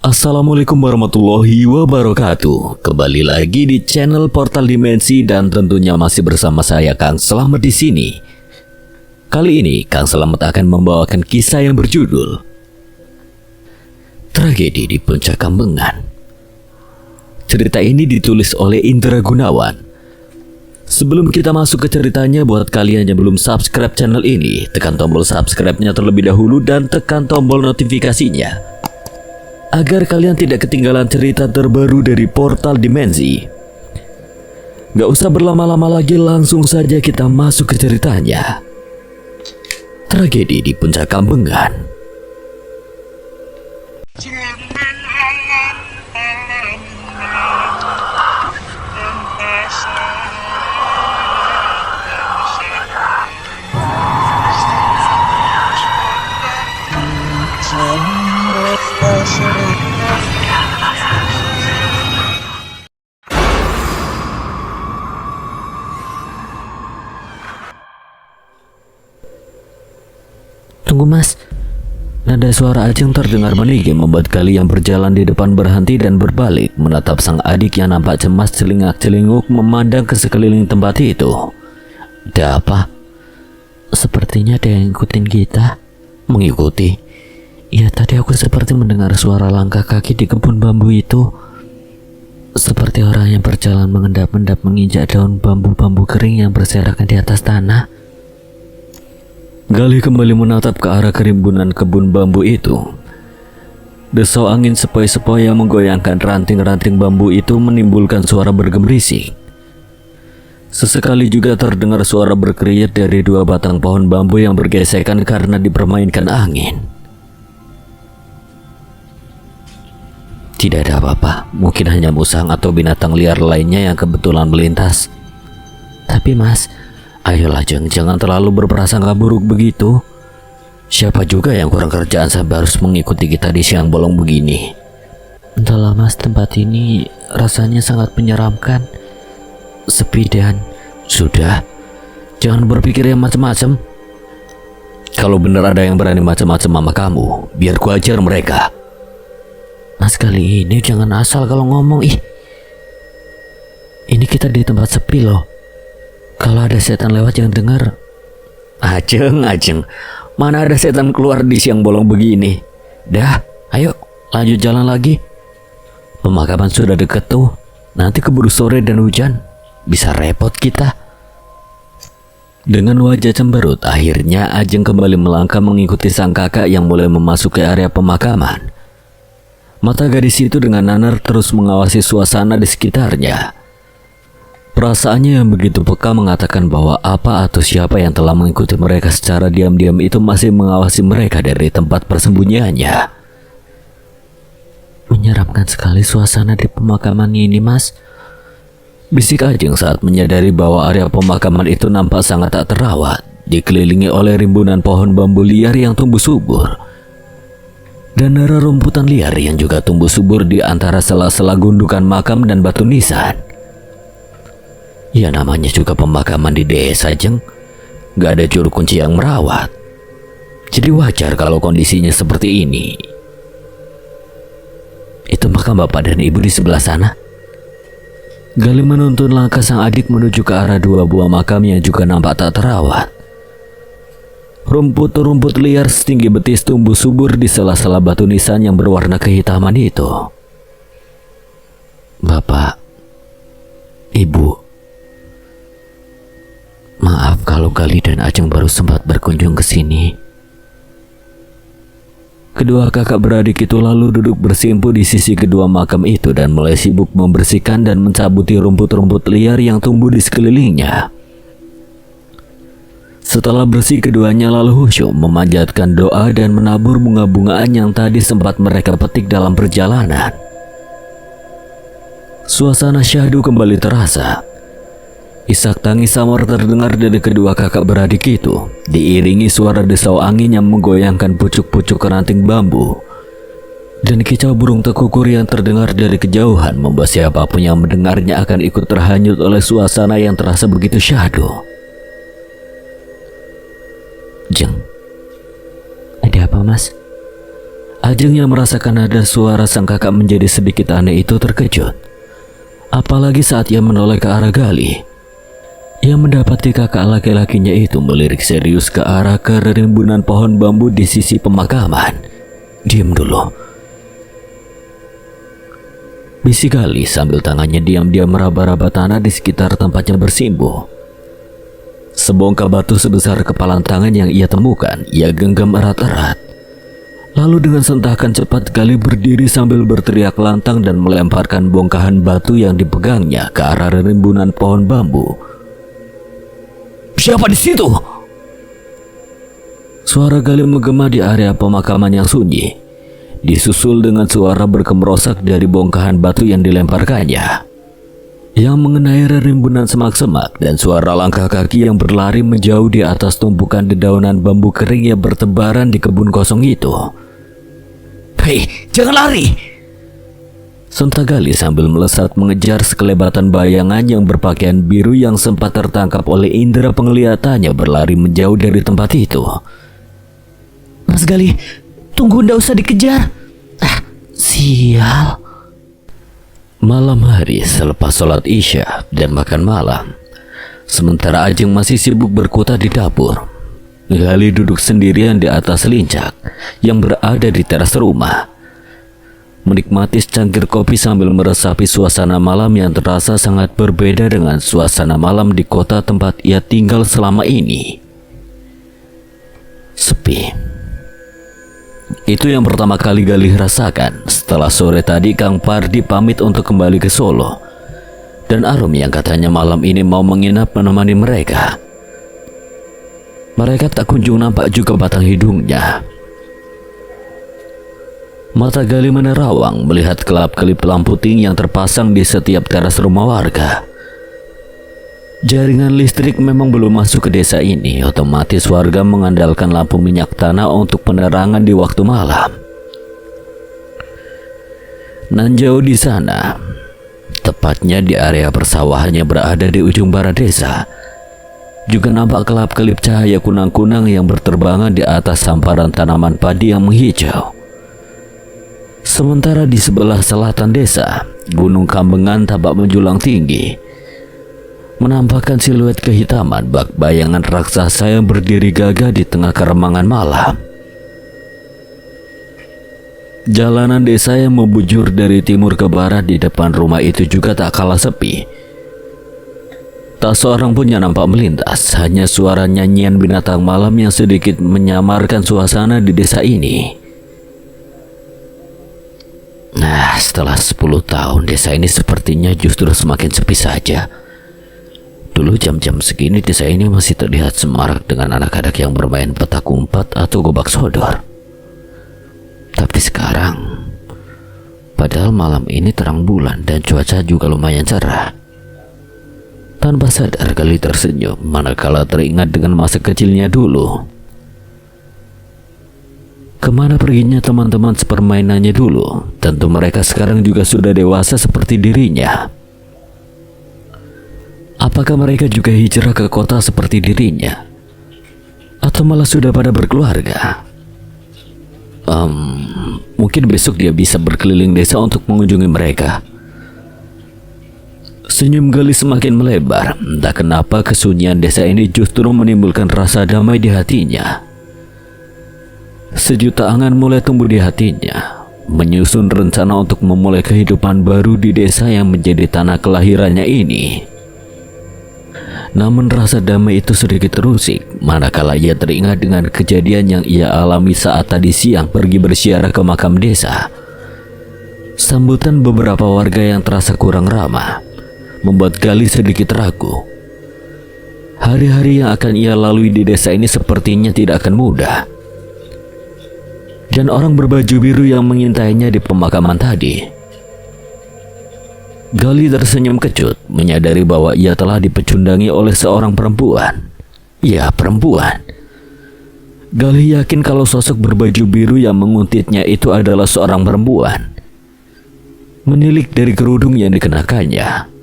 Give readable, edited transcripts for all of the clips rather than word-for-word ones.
Assalamualaikum warahmatullahi wabarakatuh. Kembali lagi di channel Portal Dimensi dan tentunya masih bersama saya Kang Slamet di sini. Kali ini Kang Slamet akan membawakan kisah yang berjudul Tragedi di Puncak Kambengan. Cerita ini ditulis oleh Indra Gunawan. Sebelum kita masuk ke ceritanya, buat kalian yang belum subscribe channel ini, tekan tombol subscribe-nya terlebih dahulu dan tekan tombol notifikasinya agar kalian tidak ketinggalan cerita terbaru dari Portal Dimensi. Gak usah berlama-lama lagi, langsung saja kita masuk ke ceritanya. Tragedi di Puncak Kambengan. Tunggu mas, nada suara Ajeng terdengar meninggi membuat Gali yang berjalan di depan berhenti dan berbalik menatap sang adik yang nampak cemas celingak-celinguk memandang ke sekeliling tempat itu. Ada apa? Sepertinya ada yang ngikutin kita. Mengikuti? Ya, tadi aku seperti mendengar suara langkah kaki di kebun bambu itu. Seperti orang yang berjalan mengendap-endap menginjak daun bambu-bambu kering yang berserakan di atas tanah. Gali kembali menatap ke arah kerimbunan kebun bambu itu. Desau angin sepoi-sepoi yang menggoyangkan ranting-ranting bambu itu menimbulkan suara bergemerisik. Sesekali juga terdengar suara berkeriut dari dua batang pohon bambu yang bergesekan karena dipermainkan angin. Tidak ada apa-apa, mungkin hanya musang atau binatang liar lainnya yang kebetulan melintas. Tapi mas, ayolah Jeng, jangan terlalu berprasangka buruk begitu. Siapa juga yang kurang kerjaan sampai harus mengikuti kita di siang bolong begini? Entahlah mas, tempat ini rasanya sangat menyeramkan. Sepi dan... Sudah, jangan berpikir yang macam-macam. Kalau benar ada yang berani macam-macam sama kamu, biar ku ajar mereka. Mas, kali ini jangan asal kalau ngomong. Ini kita di tempat sepi loh. Kalau ada setan lewat yang dengar. Ajeng, mana ada setan keluar di siang bolong begini. Dah, ayo lanjut jalan lagi. Pemakaman sudah deket tuh. Nanti keburu sore dan hujan, bisa repot kita. Dengan wajah cemberut, akhirnya Ajeng kembali melangkah mengikuti sang kakak yang mulai memasuki area pemakaman. Mata gadis itu dengan nanar terus mengawasi suasana di sekitarnya. Perasaannya yang begitu peka mengatakan bahwa apa atau siapa yang telah mengikuti mereka secara diam-diam itu masih mengawasi mereka dari tempat persembunyiannya. Menyeramkan sekali suasana di pemakaman ini mas, bisik Ajeng saat menyadari bahwa area pemakaman itu nampak sangat tak terawat, dikelilingi oleh rimbunan pohon bambu liar yang tumbuh subur dan rerumputan liar yang juga tumbuh subur di antara sela-sela gundukan makam dan batu nisan. Ya namanya juga pemakaman di desa Jeng, gak ada juru kunci yang merawat. Jadi wajar kalau kondisinya seperti ini. Itu makam bapak dan ibu di sebelah sana. Gali menuntun langkah sang adik menuju ke arah dua buah makam yang juga nampak tak terawat. Rumput-rumput liar setinggi betis tumbuh subur di sela-sela batu nisan yang berwarna kehitaman itu. Bapak, Ibu, maaf kalau Gali dan Ajeng baru sempat berkunjung ke sini. Kedua kakak beradik itu lalu duduk bersimpuh di sisi kedua makam itu dan mulai sibuk membersihkan dan mencabuti rumput-rumput liar yang tumbuh di sekelilingnya. Setelah bersih, keduanya lalu khusyuk memanjatkan doa dan menabur bunga-bungaan yang tadi sempat mereka petik dalam perjalanan. Suasana syahdu kembali terasa. Isak tangis samar terdengar dari kedua kakak beradik itu, diiringi suara desau angin yang menggoyangkan pucuk-pucuk ranting bambu. Dan kicau burung tekukur yang terdengar dari kejauhan membuat siapapun yang mendengarnya akan ikut terhanyut oleh suasana yang terasa begitu syahdu. Jeng, ada apa mas? Ajeng yang merasakan ada suara sang kakak menjadi sedikit aneh itu terkejut. Apalagi saat ia menoleh ke arah Gali. Ia mendapati kakak laki-lakinya itu melirik serius ke arah kerimbunan pohon bambu di sisi pemakaman. "Diam dulu," bisik Gali sambil tangannya diam-diam meraba-raba tanah di sekitar tempatnya bersimbuh. Sebongkah batu sebesar kepalan tangan yang ia temukan, ia genggam erat-erat. Lalu dengan sentakan cepat Gali berdiri sambil berteriak lantang dan melemparkan bongkahan batu yang dipegangnya ke arah rimbunan pohon bambu. "Siapa di situ?" Suara Gali menggema di area pemakaman yang sunyi, disusul dengan suara berkemerosak dari bongkahan batu yang dilemparkannya, yang mengenai rimbunan semak-semak, dan suara langkah kaki yang berlari menjauh di atas tumpukan dedaunan bambu kering yang bertebaran di kebun kosong itu. "Hei, jangan lari!" sontak Gali sambil melesat mengejar sekelebatan bayangan yang berpakaian biru yang sempat tertangkap oleh indera penglihatannya berlari menjauh dari tempat itu. "Mas Gali, tunggu, ndak usah dikejar." Sial. Malam hari selepas sholat Isya dan makan malam, sementara Ajeng masih sibuk berkutat di dapur, Gali duduk sendirian di atas lincak yang berada di teras rumah, menikmati secangkir kopi sambil meresapi suasana malam yang terasa sangat berbeda dengan suasana malam di kota tempat ia tinggal selama ini. Sepi. Itu yang pertama kali Gali rasakan setelah sore tadi Kang Pardi pamit untuk kembali ke Solo, dan Arum yang katanya malam ini mau menginap menemani mereka. Mereka tak kunjung nampak juga batang hidungnya. Mata Gali menerawang melihat kelap-kelip lampu ting yang terpasang di setiap teras rumah warga. Jaringan listrik memang belum masuk ke desa ini, otomatis warga mengandalkan lampu minyak tanah untuk penerangan di waktu malam. Nan jauh di sana, tepatnya di area persawahan yang berada di ujung barat desa, juga nampak kelap-kelip cahaya kunang-kunang yang berterbangan di atas hamparan tanaman padi yang menghijau. Sementara di sebelah selatan desa, Gunung Kambengan tampak menjulang tinggi, menampakkan siluet kehitaman bak bayangan raksasa yang berdiri gagah di tengah keremangan malam. Jalanan desa yang membujur dari timur ke barat di depan rumah itu juga tak kalah sepi. Tak seorang pun yang nampak melintas, hanya suara nyanyian binatang malam yang sedikit menyamarkan suasana di desa ini. Nah, setelah 10 tahun desa ini sepertinya justru semakin sepi saja. Dulu jam-jam segini desa ini masih terlihat semarak dengan anak-anak yang bermain petak umpet atau gobak sodor. Tapi sekarang, padahal malam ini terang bulan dan cuaca juga lumayan cerah. Tanpa sadar Gali tersenyum manakala teringat dengan masa kecilnya dulu. Kemana perginya teman-teman sepermainannya dulu? Tentu mereka sekarang juga sudah dewasa seperti dirinya. Apakah mereka juga hijrah ke kota seperti dirinya? Atau malah sudah pada berkeluarga? Mungkin besok dia bisa berkeliling desa untuk mengunjungi mereka. Senyum Gali semakin melebar. Entah kenapa kesunyian desa ini justru menimbulkan rasa damai di hatinya. Sejuta angan mulai tumbuh di hatinya, menyusun rencana untuk memulai kehidupan baru di desa yang menjadi tanah kelahirannya ini. Namun rasa damai itu sedikit terusik manakala ia teringat dengan kejadian yang ia alami saat tadi siang pergi berziarah ke makam desa. Sambutan beberapa warga yang terasa kurang ramah membuat Gali sedikit ragu. Hari-hari yang akan ia lalui di desa ini sepertinya tidak akan mudah. Dan orang berbaju biru yang mengintainya di pemakaman tadi. Gali tersenyum kecut menyadari bahwa ia telah dipecundangi oleh seorang perempuan. Ya, perempuan. Gali yakin kalau sosok berbaju biru yang menguntitnya itu adalah seorang perempuan. Menilik dari kerudung yang dikenakannya.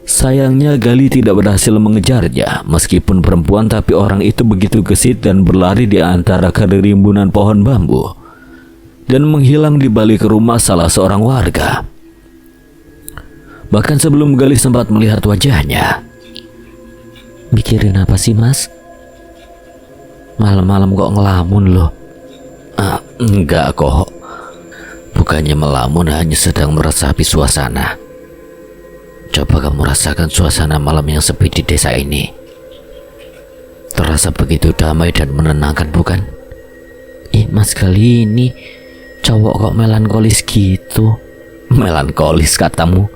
Sayangnya Gali tidak berhasil mengejarnya. Meskipun perempuan, tapi orang itu begitu gesit dan berlari di antara kerimbunan pohon bambu. dan menghilang di balik rumah salah seorang warga. Bahkan sebelum Galih sempat melihat wajahnya. Mikirin apa sih, Mas? Malam-malam kok ngelamun loh? Enggak kok. Bukannya melamun, hanya sedang meresapi suasana. Coba kamu rasakan suasana malam yang sepi di desa ini. Terasa begitu damai dan menenangkan, bukan? Mas, kali ini cowok kok melankolis gitu. Melankolis katamu?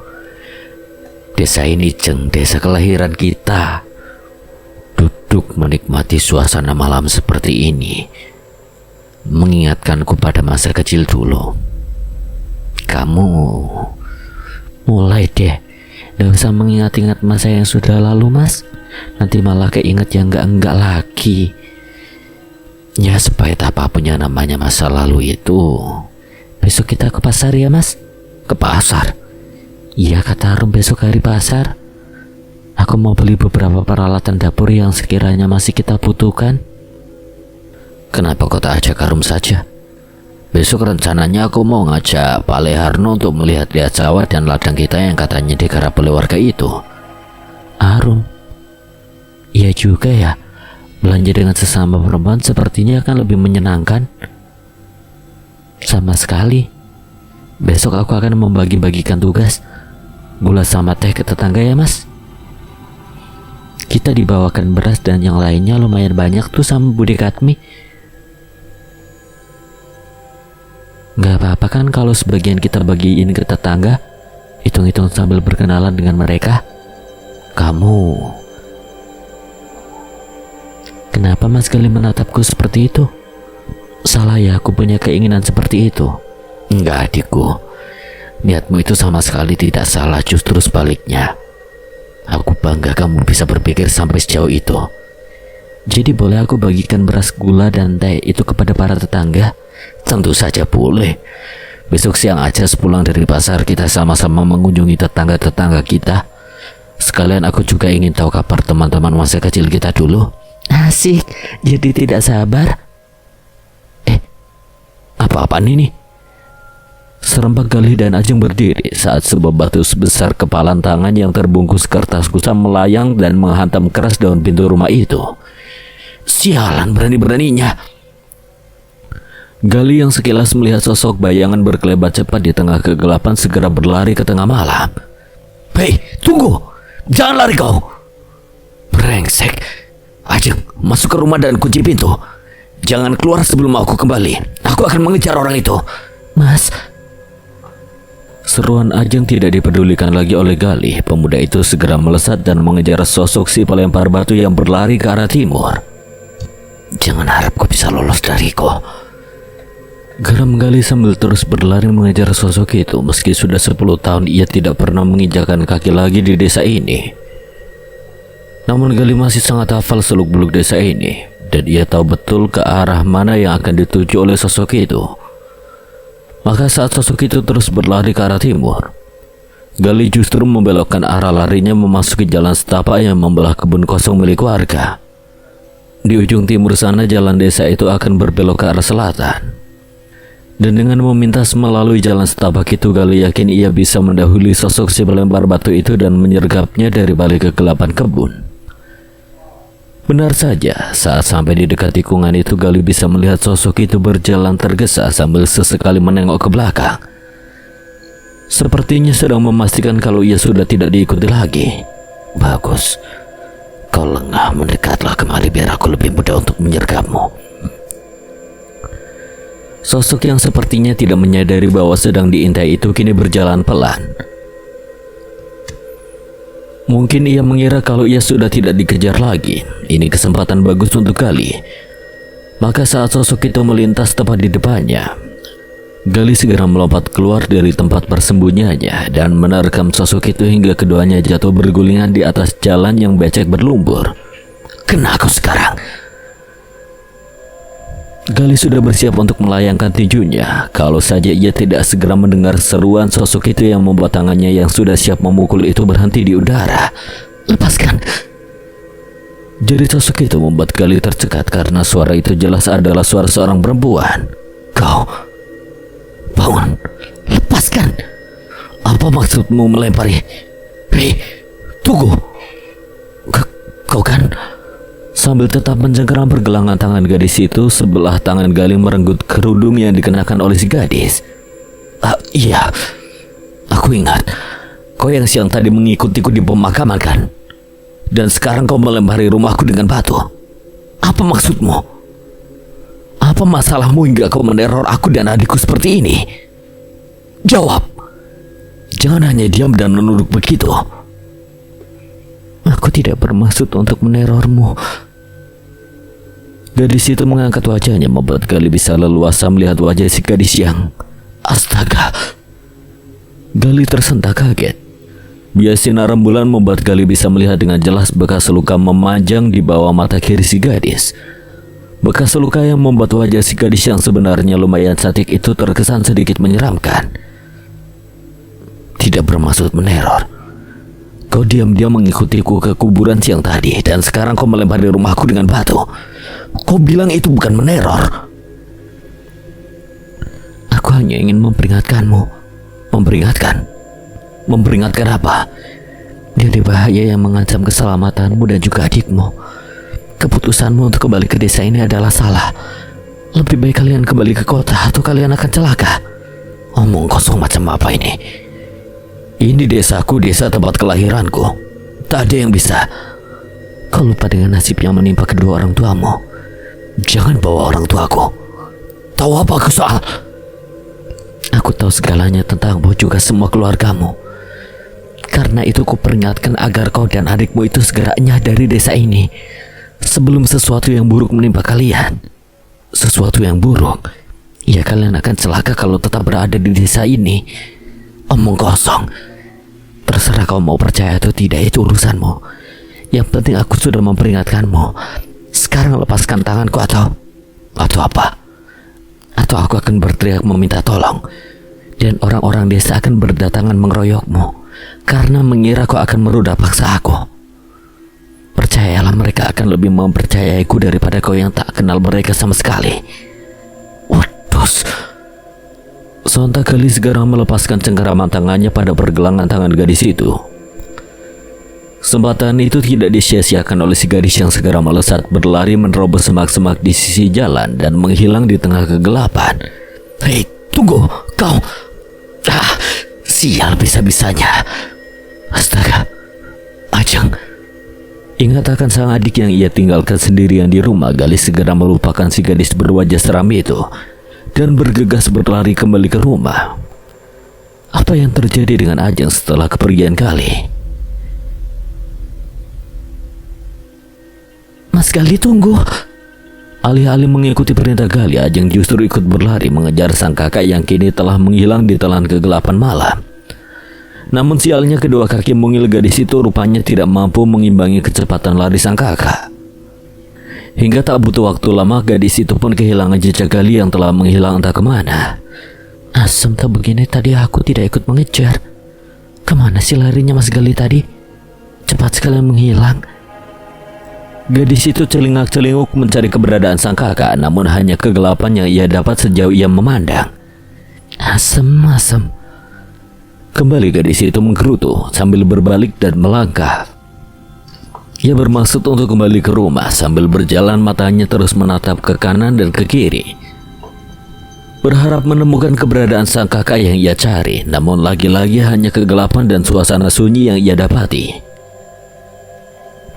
Desa ini, Jeng, desa kelahiran kita. Duduk menikmati suasana malam seperti ini mengingatkanku pada masa kecil dulu. Kamu mulai deh, gak usah mengingat-ingat masa yang sudah lalu, Mas. Nanti malah keinget yang enggak lagi. Ya, sepahit apapun yang namanya masa lalu itu. Besok kita ke pasar ya, Mas? Ke pasar? Iya, kata Rum besok hari pasar. Aku mau beli beberapa peralatan dapur yang sekiranya masih kita butuhkan. Kenapa kau tak ajak Rum saja? Besok rencananya aku mau ngajak Pak Leharno untuk melihat-lihat sawah dan ladang kita yang katanya digarap oleh warga itu. Rum, iya juga ya. Belanja dengan sesama perempuan sepertinya akan lebih menyenangkan. Sama sekali. Besok aku akan membagi-bagikan tugas. Gula sama teh ke tetangga ya, Mas. Kita dibawakan beras dan yang lainnya lumayan banyak tuh sama Bude Katmi. Gak apa-apa kan kalau sebagian kita bagiin ke tetangga. Hitung-hitung sambil berkenalan dengan mereka. Kenapa Mas Galih menatapku seperti itu? Salah ya aku punya keinginan seperti itu? Enggak, adikku. Niatmu itu sama sekali tidak salah, justru sebaliknya. Aku bangga kamu bisa berpikir sampai sejauh itu. Jadi boleh aku bagikan beras, gula, dan teh itu kepada para tetangga? Tentu saja boleh. Besok siang aja sepulang dari pasar kita sama-sama mengunjungi tetangga-tetangga kita. Sekalian aku juga ingin tahu kabar teman-teman masa kecil kita dulu. Asik, jadi tidak sabar. Apa-apaan ini? Serempak Galih dan Ajeng berdiri saat sebuah batu sebesar kepalan tangan yang terbungkus kertas kusam melayang dan menghantam keras daun pintu rumah itu. Sialan, berani-beraninya. Galih yang sekilas melihat sosok bayangan berkelebat cepat di tengah kegelapan segera berlari ke tengah malam. Hei, tunggu! Jangan lari kau! Brengsek! Ajeng, masuk ke rumah dan kunci pintu. Jangan keluar sebelum aku kembali. Aku akan mengejar orang itu. Mas! Seruan Ajeng tidak dipedulikan lagi oleh Galih. Pemuda itu segera melesat dan mengejar sosok si pelempar batu yang berlari ke arah timur. Jangan harap kau bisa lolos dariku. Geram Galih sambil terus berlari mengejar sosok itu. Meski sudah 10 tahun ia tidak pernah menginjakan kaki lagi di desa ini. Namun Galih masih sangat hafal seluk-beluk desa ini. Dan ia tahu betul ke arah mana yang akan dituju oleh sosok itu. Maka saat sosok itu terus berlari ke arah timur, Galih justru membelokkan arah larinya memasuki jalan setapak yang membelah kebun kosong milik warga. Di ujung timur sana jalan desa itu akan berbelok ke arah selatan. Dan dengan memintas melalui jalan setapak itu, Galih yakin ia bisa mendahului sosok si pelempar batu itu dan menyergapnya dari balik kegelapan kebun. Benar saja, saat sampai di dekat tikungan itu Galih bisa melihat sosok itu berjalan tergesa sambil sesekali menengok ke belakang. Sepertinya sedang memastikan kalau ia sudah tidak diikuti lagi. Bagus, kau lengah, mendekatlah kembali biar aku lebih mudah untuk menyergapmu. Sosok yang sepertinya tidak menyadari bahwa sedang diintai itu kini berjalan pelan. Mungkin ia mengira kalau ia sudah tidak dikejar lagi. Ini kesempatan bagus untuk Galih. Maka saat sosok itu melintas tepat di depannya, Galih segera melompat keluar dari tempat persembunyiannya dan menerkam sosok itu hingga keduanya jatuh bergulingan di atas jalan yang becek berlumpur. Kena aku sekarang. Galih sudah bersiap untuk melayangkan tinjunya kalau saja ia tidak segera mendengar seruan sosok itu yang membuat tangannya yang sudah siap memukul itu berhenti di udara. Lepaskan! Jadi sosok itu membuat Galih tercekat karena suara itu jelas adalah suara seorang perempuan. Bangun, lepaskan. Apa maksudmu melempari? Hei, tunggu. Kau kan? Sambil tetap mencengkeram pergelangan tangan gadis itu, sebelah tangan Galih merenggut kerudung yang dikenakan oleh si gadis. Iya, aku ingat. Kau yang siang tadi mengikutiku di pemakaman kan? Dan sekarang kau melempari rumahku dengan batu. Apa maksudmu? Apa masalahmu hingga kau meneror aku dan adikku seperti ini? Jawab. Jangan hanya diam dan menunduk begitu. Aku tidak bermaksud untuk menerormu. Gadis itu mengangkat wajahnya, membuat Galih bisa leluasa melihat wajah si gadis yang... Astaga. Galih tersentak kaget. Bias sinar rembulan membuat Galih bisa melihat dengan jelas bekas luka memanjang di bawah mata kiri si gadis. Bekas luka yang membuat wajah si gadis yang sebenarnya lumayan cantik itu terkesan sedikit menyeramkan. Tidak bermaksud meneror. Kau diam-diam mengikutiku ke kuburan siang tadi, dan sekarang kau melempari rumahku dengan batu. Kau bilang itu bukan meneror. Aku hanya ingin memperingatkanmu. Memperingatkan? Memperingatkan apa? Dari bahaya yang mengancam keselamatanmu dan juga adikmu. Keputusanmu untuk kembali ke desa ini adalah salah. Lebih baik kalian kembali ke kota atau kalian akan celaka. Omong kosong macam apa ini? Ini desaku, desa tempat kelahiranku. Tak ada yang bisa. Kau lupa dengan nasib yang menimpa kedua orang tuamu. Jangan bawa orang tuaku. Tahu apa aku soal? Aku tahu segalanya tentangmu, juga semua keluargamu. Karena itu kuperingatkan agar kau dan adikmu itu segera enyah dari desa ini sebelum sesuatu yang buruk menimpa kalian. Sesuatu yang buruk? Ya, kalian akan celaka kalau tetap berada di desa ini. Omong kosong. Terserah kau mau percaya atau tidak, itu urusanmu. Yang penting aku sudah memperingatkanmu. Sekarang lepaskan tanganku atau apa? Atau aku akan berteriak meminta tolong. Dan orang-orang desa akan berdatangan mengeroyokmu karena mengira kau akan merudah paksa aku. Percayalah, mereka akan lebih mempercayaiku daripada kau yang tak kenal mereka sama sekali. Waduh. Sontak Galih segera melepaskan cengkeraman tangannya pada pergelangan tangan gadis itu. Kesempatan itu tidak disia-siakan oleh si gadis yang segera melesat berlari menerobos semak-semak di sisi jalan dan menghilang di tengah kegelapan. Hei, tunggu, kau. Sial bisa-bisanya. Astaga, Ajeng. Ingat akan sang adik yang ia tinggalkan sendirian di rumah, Galih segera melupakan si gadis berwajah seram itu dan bergegas berlari kembali ke rumah. Apa yang terjadi dengan Ajeng setelah kepergian Galih? Mas Galih, tunggu. Alih-alih mengikuti perintah Galih, Ajeng justru ikut berlari mengejar sang kakak yang kini telah menghilang di telan kegelapan malam. Namun sialnya, kedua kaki mungil gadis itu rupanya tidak mampu mengimbangi kecepatan lari sang kakak. Hingga tak butuh waktu lama, gadis itu pun kehilangan jejak Galih yang telah menghilang entah kemana. Asem tak begini tadi aku tidak ikut mengejar. Kemana sih larinya Mas Galih tadi? Cepat sekali menghilang. Gadis itu celingak-celinguk mencari keberadaan sang kakak, namun hanya kegelapan yang ia dapat sejauh ia memandang. Asem. Kembali gadis itu menggerutu sambil berbalik dan melangkah. Ia bermaksud untuk kembali ke rumah. Sambil berjalan, matanya terus menatap ke kanan dan ke kiri, berharap menemukan keberadaan sang kakak yang ia cari. Namun lagi-lagi hanya kegelapan dan suasana sunyi yang ia dapati.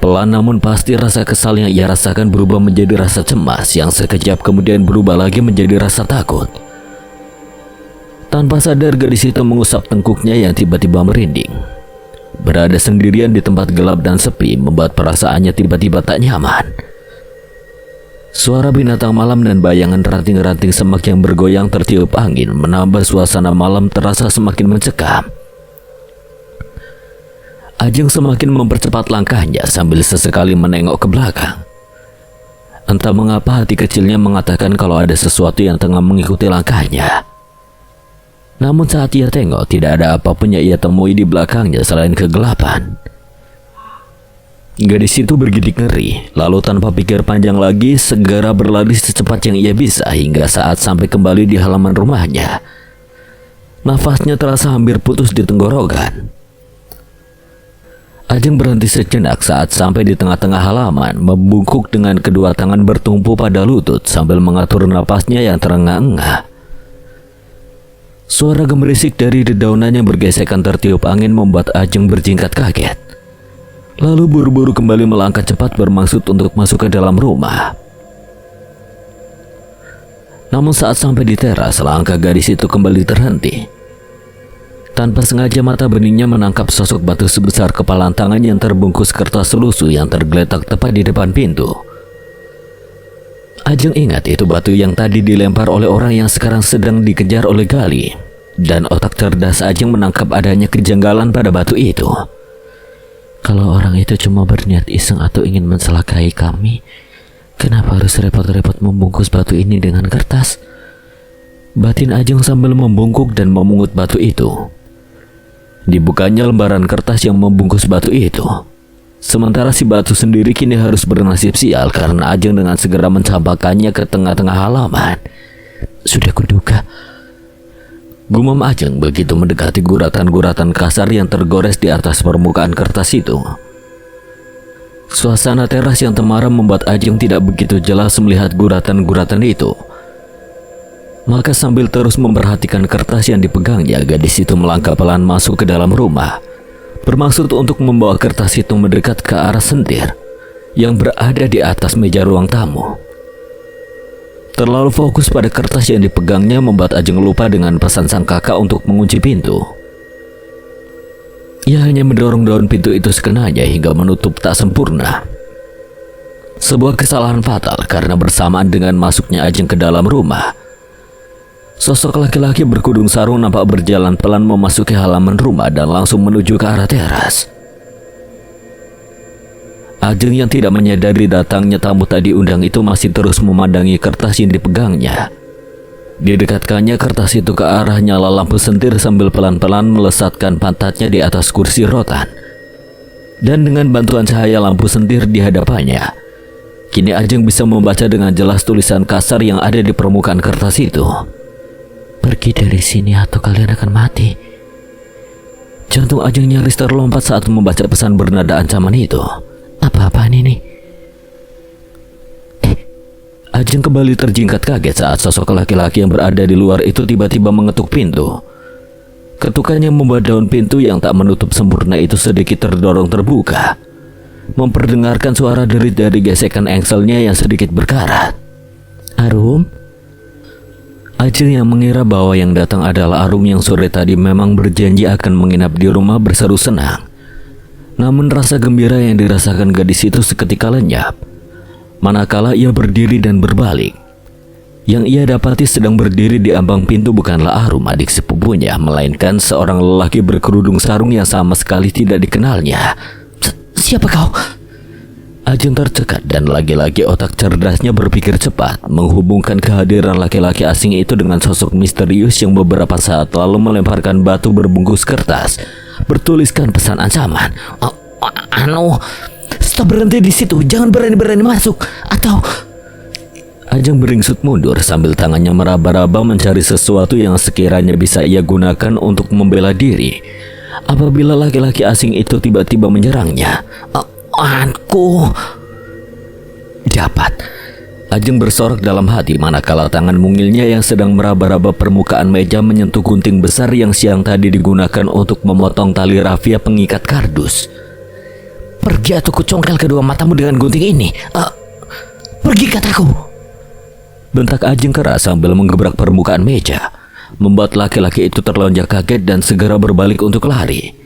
Pelan namun pasti rasa kesal yang ia rasakan berubah menjadi rasa cemas, yang sekejap kemudian berubah lagi menjadi rasa takut. Tanpa sadar, gadis itu mengusap tengkuknya yang tiba-tiba merinding. Berada sendirian di tempat gelap dan sepi membuat perasaannya tiba-tiba tak nyaman. Suara binatang malam dan bayangan ranting-ranting semak yang bergoyang tertiup angin menambah suasana malam terasa semakin mencekam. Ajeng semakin mempercepat langkahnya sambil sesekali menengok ke belakang. Entah mengapa hati kecilnya mengatakan kalau ada sesuatu yang tengah mengikuti langkahnya. Namun saat ia tengok, tidak ada apapun yang ia temui di belakangnya selain kegelapan. Gadis itu bergidik ngeri, lalu tanpa pikir panjang lagi segera berlari secepat yang ia bisa hingga saat sampai kembali di halaman rumahnya. Nafasnya terasa hampir putus di tenggorokan. Ajeng berhenti sejenak saat sampai di tengah-tengah halaman, membungkuk dengan kedua tangan bertumpu pada lutut sambil mengatur napasnya yang terengah-engah. Suara gemerisik dari dedaunan yang bergesekan tertiup angin membuat Ajeng berjingkat kaget. Lalu buru-buru kembali melangkah cepat bermaksud untuk masuk ke dalam rumah. Namun saat sampai di teras, langkah gadis itu kembali terhenti. Tanpa sengaja mata beningnya menangkap sosok batu sebesar kepalan tangan yang terbungkus kertas lusuh yang tergeletak tepat di depan pintu. Ajeng ingat itu batu yang tadi dilempar oleh orang yang sekarang sedang dikejar oleh Gali. Dan otak cerdas Ajeng menangkap adanya kejanggalan pada batu itu. Kalau orang itu cuma berniat iseng atau ingin mencelakai kami, kenapa harus repot-repot membungkus batu ini dengan kertas? Batin Ajeng sambil membungkuk dan memungut batu itu. Dibukanya lembaran kertas yang membungkus batu itu. Sementara si batu sendiri kini harus bernasib sial karena Ajeng dengan segera mencampakkannya ke tengah-tengah halaman. Sudah kuduga, gumam Ajeng begitu mendekati guratan-guratan kasar yang tergores di atas permukaan kertas itu. Suasana teras yang temaram membuat Ajeng tidak begitu jelas melihat guratan-guratan itu. Maka sambil terus memperhatikan kertas yang dipegangnya, gadis itu melangkah pelan masuk ke dalam rumah, bermaksud untuk membawa kertas itu mendekat ke arah sentir yang berada di atas meja ruang tamu. Terlalu fokus pada kertas yang dipegangnya membuat Ajeng lupa dengan pesan sang kakak untuk mengunci pintu. Ia hanya mendorong daun pintu itu sekenanya hingga menutup tak sempurna. Sebuah kesalahan fatal karena bersamaan dengan masuknya Ajeng ke dalam rumah, sosok laki-laki berkudung sarung nampak berjalan pelan memasuki halaman rumah dan langsung menuju ke arah teras. Ajeng yang tidak menyadari datangnya tamu tak diundang itu masih terus memandangi kertas yang dipegangnya. Didekatkannya kertas itu ke arah nyala lampu sentir sambil pelan-pelan melesatkan pantatnya di atas kursi rotan. Dan dengan bantuan cahaya lampu sentir di hadapannya, kini Ajeng bisa membaca dengan jelas tulisan kasar yang ada di permukaan kertas itu. Pergi dari sini atau kalian akan mati. Jantung Ajeng nyaris terlompat saat membaca pesan bernada ancaman itu. Apa-apaan ini? Ajeng kembali terjingkat kaget saat sosok laki-laki yang berada di luar itu tiba-tiba mengetuk pintu. Ketukannya membuat daun pintu yang tak menutup sempurna itu sedikit terdorong terbuka, memperdengarkan suara derit dari gesekan engselnya yang sedikit berkarat. Arum? Ajeng yang mengira bahwa yang datang adalah Arum yang sore tadi memang berjanji akan menginap di rumah berseru senang. Namun rasa gembira yang dirasakan gadis itu seketika lenyap manakala ia berdiri dan berbalik. Yang ia dapati sedang berdiri di ambang pintu bukanlah Arum adik sepupunya, melainkan seorang lelaki berkerudung sarung yang sama sekali tidak dikenalnya. Siapa kau? Ajeng tercekat dan lagi-lagi otak cerdasnya berpikir cepat menghubungkan kehadiran laki-laki asing itu dengan sosok misterius yang beberapa saat lalu melemparkan batu berbungkus kertas bertuliskan pesan ancaman. Stop, berhenti di situ, jangan berani-berani masuk atau... Ajeng beringsut mundur sambil tangannya meraba-raba mencari sesuatu yang sekiranya bisa ia gunakan untuk membela diri apabila laki-laki asing itu tiba-tiba menyerangnya. Dapat. Ajeng bersorak dalam hati manakala tangan mungilnya yang sedang meraba-raba permukaan meja menyentuh gunting besar yang siang tadi digunakan untuk memotong tali rafia pengikat kardus. Pergi atau kucongkel kedua matamu dengan gunting ini. Pergi kataku. Bentak Ajeng keras sambil menggebrak permukaan meja, membuat laki-laki itu terlonjak kaget dan segera berbalik untuk lari.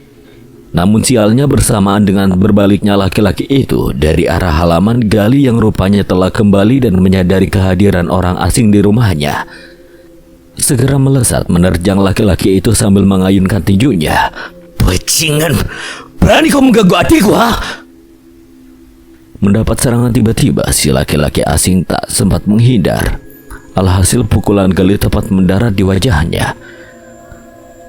Namun sialnya bersamaan dengan berbaliknya laki-laki itu dari arah halaman, Gali yang rupanya telah kembali dan menyadari kehadiran orang asing di rumahnya segera melesat menerjang laki-laki itu sambil mengayunkan tinjunya. Bajingan, berani kau mengganggu adikku, ha? Mendapat serangan tiba-tiba, si laki-laki asing tak sempat menghindar. Alhasil pukulan Gali tepat mendarat di wajahnya,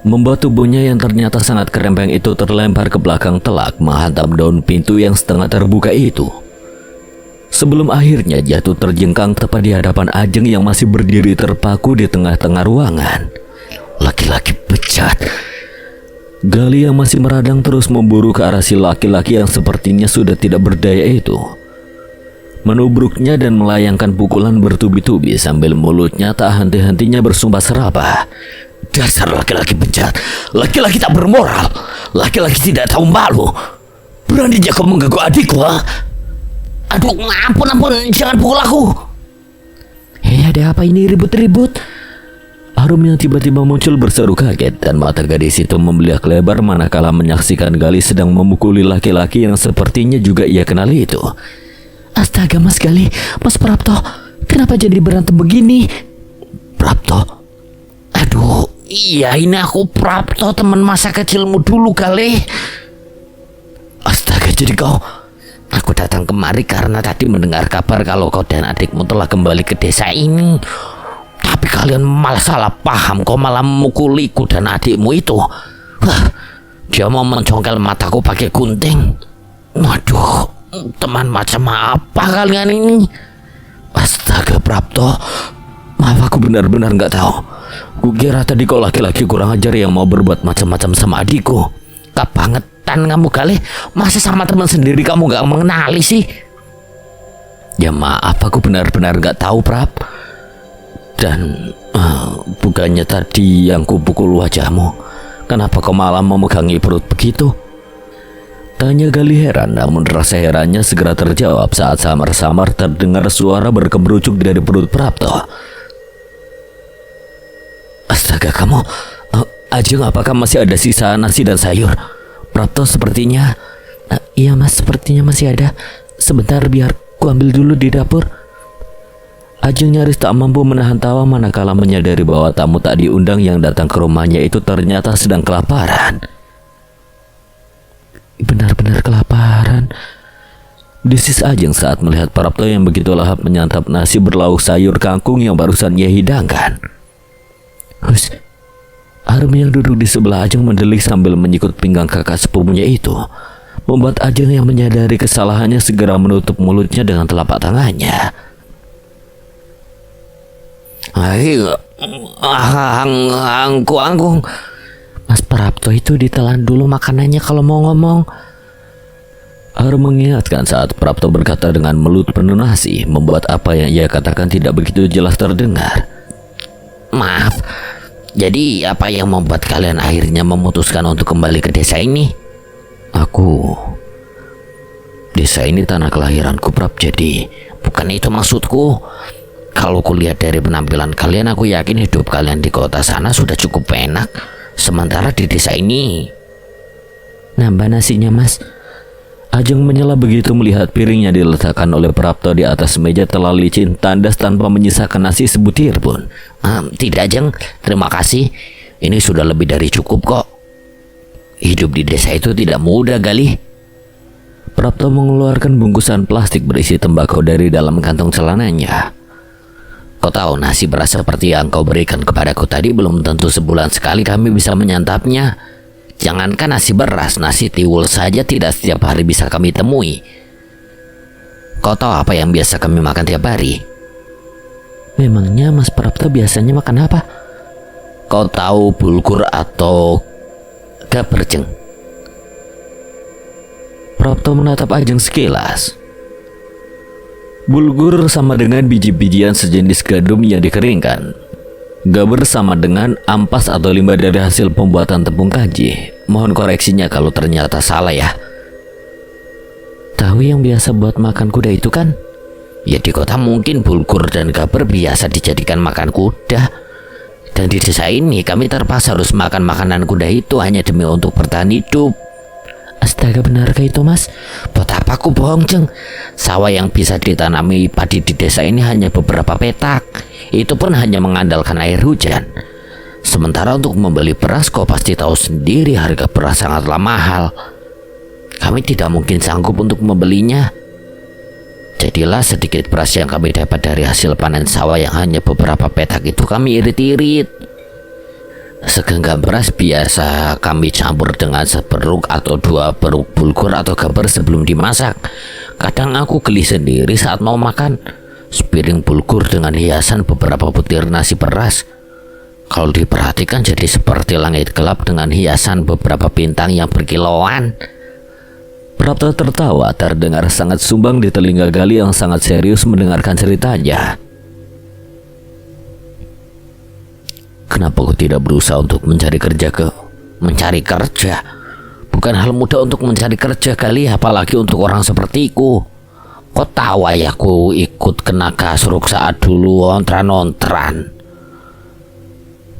membuat tubuhnya yang ternyata sangat kerempeng itu terlempar ke belakang telak menghantam daun pintu yang setengah terbuka itu. Sebelum akhirnya jatuh terjengkang tepat di hadapan Ajeng yang masih berdiri terpaku di tengah-tengah ruangan. Laki-laki bejat. Gali yang masih meradang terus memburu ke arah si laki-laki yang sepertinya sudah tidak berdaya itu. Menubruknya dan melayangkan pukulan bertubi-tubi sambil mulutnya tak henti-hentinya bersumpah serapah. Dasar laki-laki bejat, laki-laki tak bermoral, laki-laki tidak tahu malu. Beraninya kau mengganggu adikku, ha? Aduh, ampun, jangan pukul aku. Ada apa ini ribut-ribut? Arum yang tiba-tiba muncul berseru kaget dan mata gadis itu membeliak lebar manakala menyaksikan Gali sedang memukuli laki-laki yang sepertinya juga ia kenali itu. Astaga Mas Gali, Mas Prapto, kenapa jadi berantem begini? Prapto? Aduh, iya ini aku Prapto, teman masa kecilmu dulu kali. Astaga, jadi kau... Aku datang kemari karena tadi mendengar kabar kalau kau dan adikmu telah kembali ke desa ini. Tapi kalian malah salah paham, kau malah memukuliku dan adikmu itu. Wah, dia mau mencongkel mataku pakai gunting. Waduh, teman macam apa kalian ini? Astaga Prapto, maaf aku benar-benar nggak tahu. Kukira tadi kau laki-laki kurang ajar yang mau berbuat macam-macam sama adikku. Kebangetan kamu kali, masa sama teman sendiri kamu nggak mengenali sih? Ya maaf, aku benar-benar nggak tahu Prap. Dan bukannya tadi yang kupukul wajahmu, kenapa kau malah memegangi perut begitu? Tanya Gali heran, namun rasa herannya segera terjawab saat samar-samar terdengar suara berkemerucuk dari perut Prapto. Astaga kamu, Ajeng, apakah masih ada sisa nasi dan sayur? Prapto sepertinya... Iya Mas, sepertinya masih ada. Sebentar biar ku ambil dulu di dapur. Ajeng nyaris tak mampu menahan tawa manakala menyadari bahwa tamu tak diundang yang datang ke rumahnya itu ternyata sedang kelaparan. Benar-benar kelaparan, desis Ajeng saat melihat Prapto yang begitu lahap menyantap nasi berlauk sayur kangkung yang barusan ia hidangkan. Hus, Arum yang duduk di sebelah Ajeng mendelik sambil menyikut pinggang kakak sepupunya itu, membuat Ajeng yang menyadari kesalahannya segera menutup mulutnya dengan telapak tangannya. Angkung. Mas Prapto itu ditelan dulu makanannya kalau mau ngomong. Arum mengingatkan saat Prapto berkata dengan mulut penuh nasi, membuat apa yang ia katakan tidak begitu jelas terdengar. Maaf, jadi apa yang membuat kalian akhirnya memutuskan untuk kembali ke desa ini? Desa ini tanah kelahiranku Prap, jadi bukan itu maksudku. Kalau kulihat dari penampilan kalian, aku yakin hidup kalian di kota sana sudah cukup enak. Sementara di desa ini... Nambah nasinya Mas. Ajeng menyela begitu melihat piringnya diletakkan oleh Prapto di atas meja telah licin tandas tanpa menyisakan nasi sebutir pun. Tidak Ajeng, terima kasih. Ini sudah lebih dari cukup kok. Hidup di desa itu tidak mudah Gali. Prapto mengeluarkan bungkusan plastik berisi tembakau dari dalam kantong celananya. Kau tahu nasi beras seperti yang kau berikan kepadaku tadi belum tentu sebulan sekali kami bisa menyantapnya. Jangankan nasi beras, nasi tiwul saja tidak setiap hari bisa kami temui. Kau tahu apa yang biasa kami makan tiap hari? Memangnya Mas Prapto biasanya makan apa? Kau tahu bulgur atau gaberjeng? Prapto menatap Ajeng sekilas. Bulgur sama dengan biji-bijian sejenis gandum yang dikeringkan. Gaber sama dengan ampas atau limbah dari hasil pembuatan tepung kanji. Mohon koreksinya kalau ternyata salah ya. Tahu yang biasa buat makan kuda itu kan? Ya di kota mungkin bulgur dan gaber biasa dijadikan makan kuda. Dan di desa ini kami terpaksa harus makan makanan kuda itu hanya demi untuk bertahan hidup. Astaga, benarkah itu Mas? Buat apa aku bohong Jeng? Sawah yang bisa ditanami padi di desa ini hanya beberapa petak. Itu pun hanya mengandalkan air hujan. Sementara untuk membeli beras kau pasti tahu sendiri harga beras sangatlah mahal. Kami tidak mungkin sanggup untuk membelinya. Jadilah sedikit beras yang kami dapat dari hasil panen sawah yang hanya beberapa petak itu kami irit-irit. Segenggam beras biasa kami campur dengan seperuk atau 2 peruk bulgur atau gaber sebelum dimasak. Kadang aku geli sendiri saat mau makan. Sepiring bulgur dengan hiasan beberapa butir nasi beras. Kalau diperhatikan jadi seperti langit gelap dengan hiasan beberapa bintang yang berkilauan. Prapta tertawa terdengar sangat sumbang di telinga Gali yang sangat serius mendengarkan ceritanya. Kenapa kau tidak berusaha untuk mencari kerja Mencari kerja? Bukan hal mudah untuk mencari kerja kali, apalagi untuk orang sepertiku. Kau tahu ayahku ikut kena kasruk saat dulu ontran-ontran.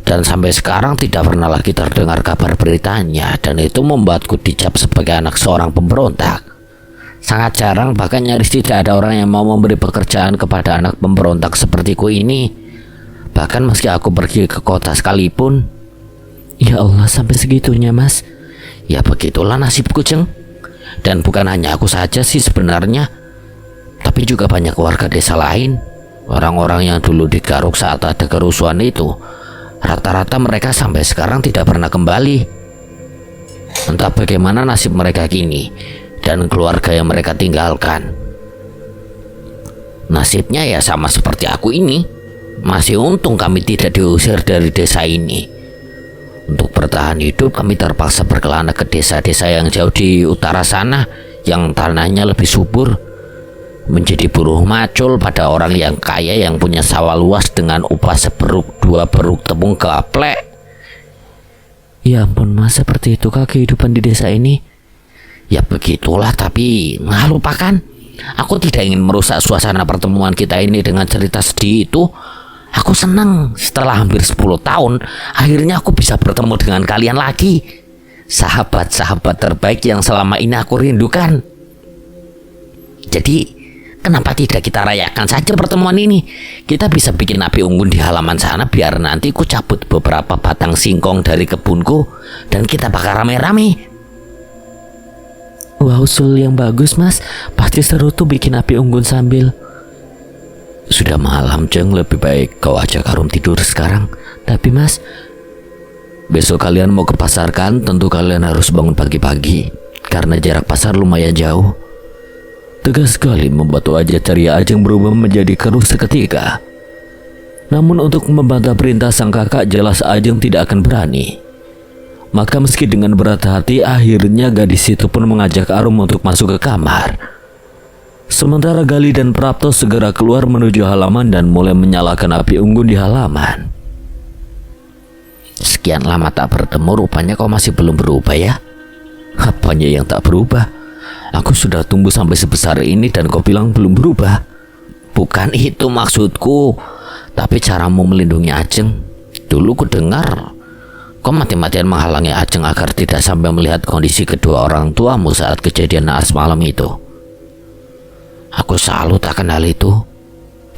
Dan sampai sekarang tidak pernah lagi terdengar kabar beritanya, dan itu membuatku dicap sebagai anak seorang pemberontak. Sangat jarang, bahkan nyaris tidak ada orang yang mau memberi pekerjaan kepada anak pemberontak sepertiku ini. Bahkan meski aku pergi ke kota sekalipun. Ya Allah, sampai segitunya, Mas. Ya begitulah nasibku, Jeng. Dan bukan hanya aku saja sih sebenarnya, tapi juga banyak warga desa lain. Orang-orang yang dulu digaruk saat ada kerusuhan itu, rata-rata mereka sampai sekarang tidak pernah kembali. Entah bagaimana nasib mereka kini dan keluarga yang mereka tinggalkan. Nasibnya ya sama seperti aku ini. Masih untung kami tidak diusir dari desa ini. Untuk bertahan hidup kami terpaksa berkelana ke desa-desa yang jauh di utara sana, yang tanahnya lebih subur, menjadi buruh macul pada orang yang kaya yang punya sawah luas dengan upah seberuk 2 beruk tepung gaplek. Ya ampun, Mas, seperti itu kah kehidupan di desa ini? Ya begitulah, tapi nggak lupakan. Aku tidak ingin merusak suasana pertemuan kita ini dengan cerita sedih itu. Aku senang setelah hampir 10 tahun akhirnya aku bisa bertemu dengan kalian lagi. Sahabat-sahabat terbaik yang selama ini aku rindukan. Jadi kenapa tidak kita rayakan saja pertemuan ini? Kita bisa bikin api unggun di halaman sana, biar nanti ku cabut beberapa batang singkong dari kebunku dan kita bakar rame-rame. Wah, usul yang bagus, Mas. Pasti seru tuh bikin api unggun sambil. Sudah malam, Jeng, lebih baik kau ajak Arum tidur sekarang. Tapi, Mas, besok kalian mau ke pasar kan? Tentu kalian harus bangun pagi-pagi karena jarak pasar lumayan jauh. Tegas sekali membuat wajah ceria Ajeng berubah menjadi keruh seketika. Namun untuk membantah perintah sang kakak jelas Ajeng tidak akan berani. Maka meski dengan berat hati, akhirnya gadis itu pun mengajak Arum untuk masuk ke kamar. Sementara Gali dan Prapto segera keluar menuju halaman dan mulai menyalakan api unggun di halaman. Sekian lama tak bertemu, rupanya kau masih belum berubah ya? Apanya yang tak berubah? Aku sudah tumbuh sampai sebesar ini dan kau bilang belum berubah. Bukan itu maksudku, tapi caramu melindungi Ajeng. Dulu ku dengar kau mati-matian menghalangi Ajeng agar tidak sampai melihat kondisi kedua orang tuamu saat kejadian naas malam itu. Aku salut akan hal itu.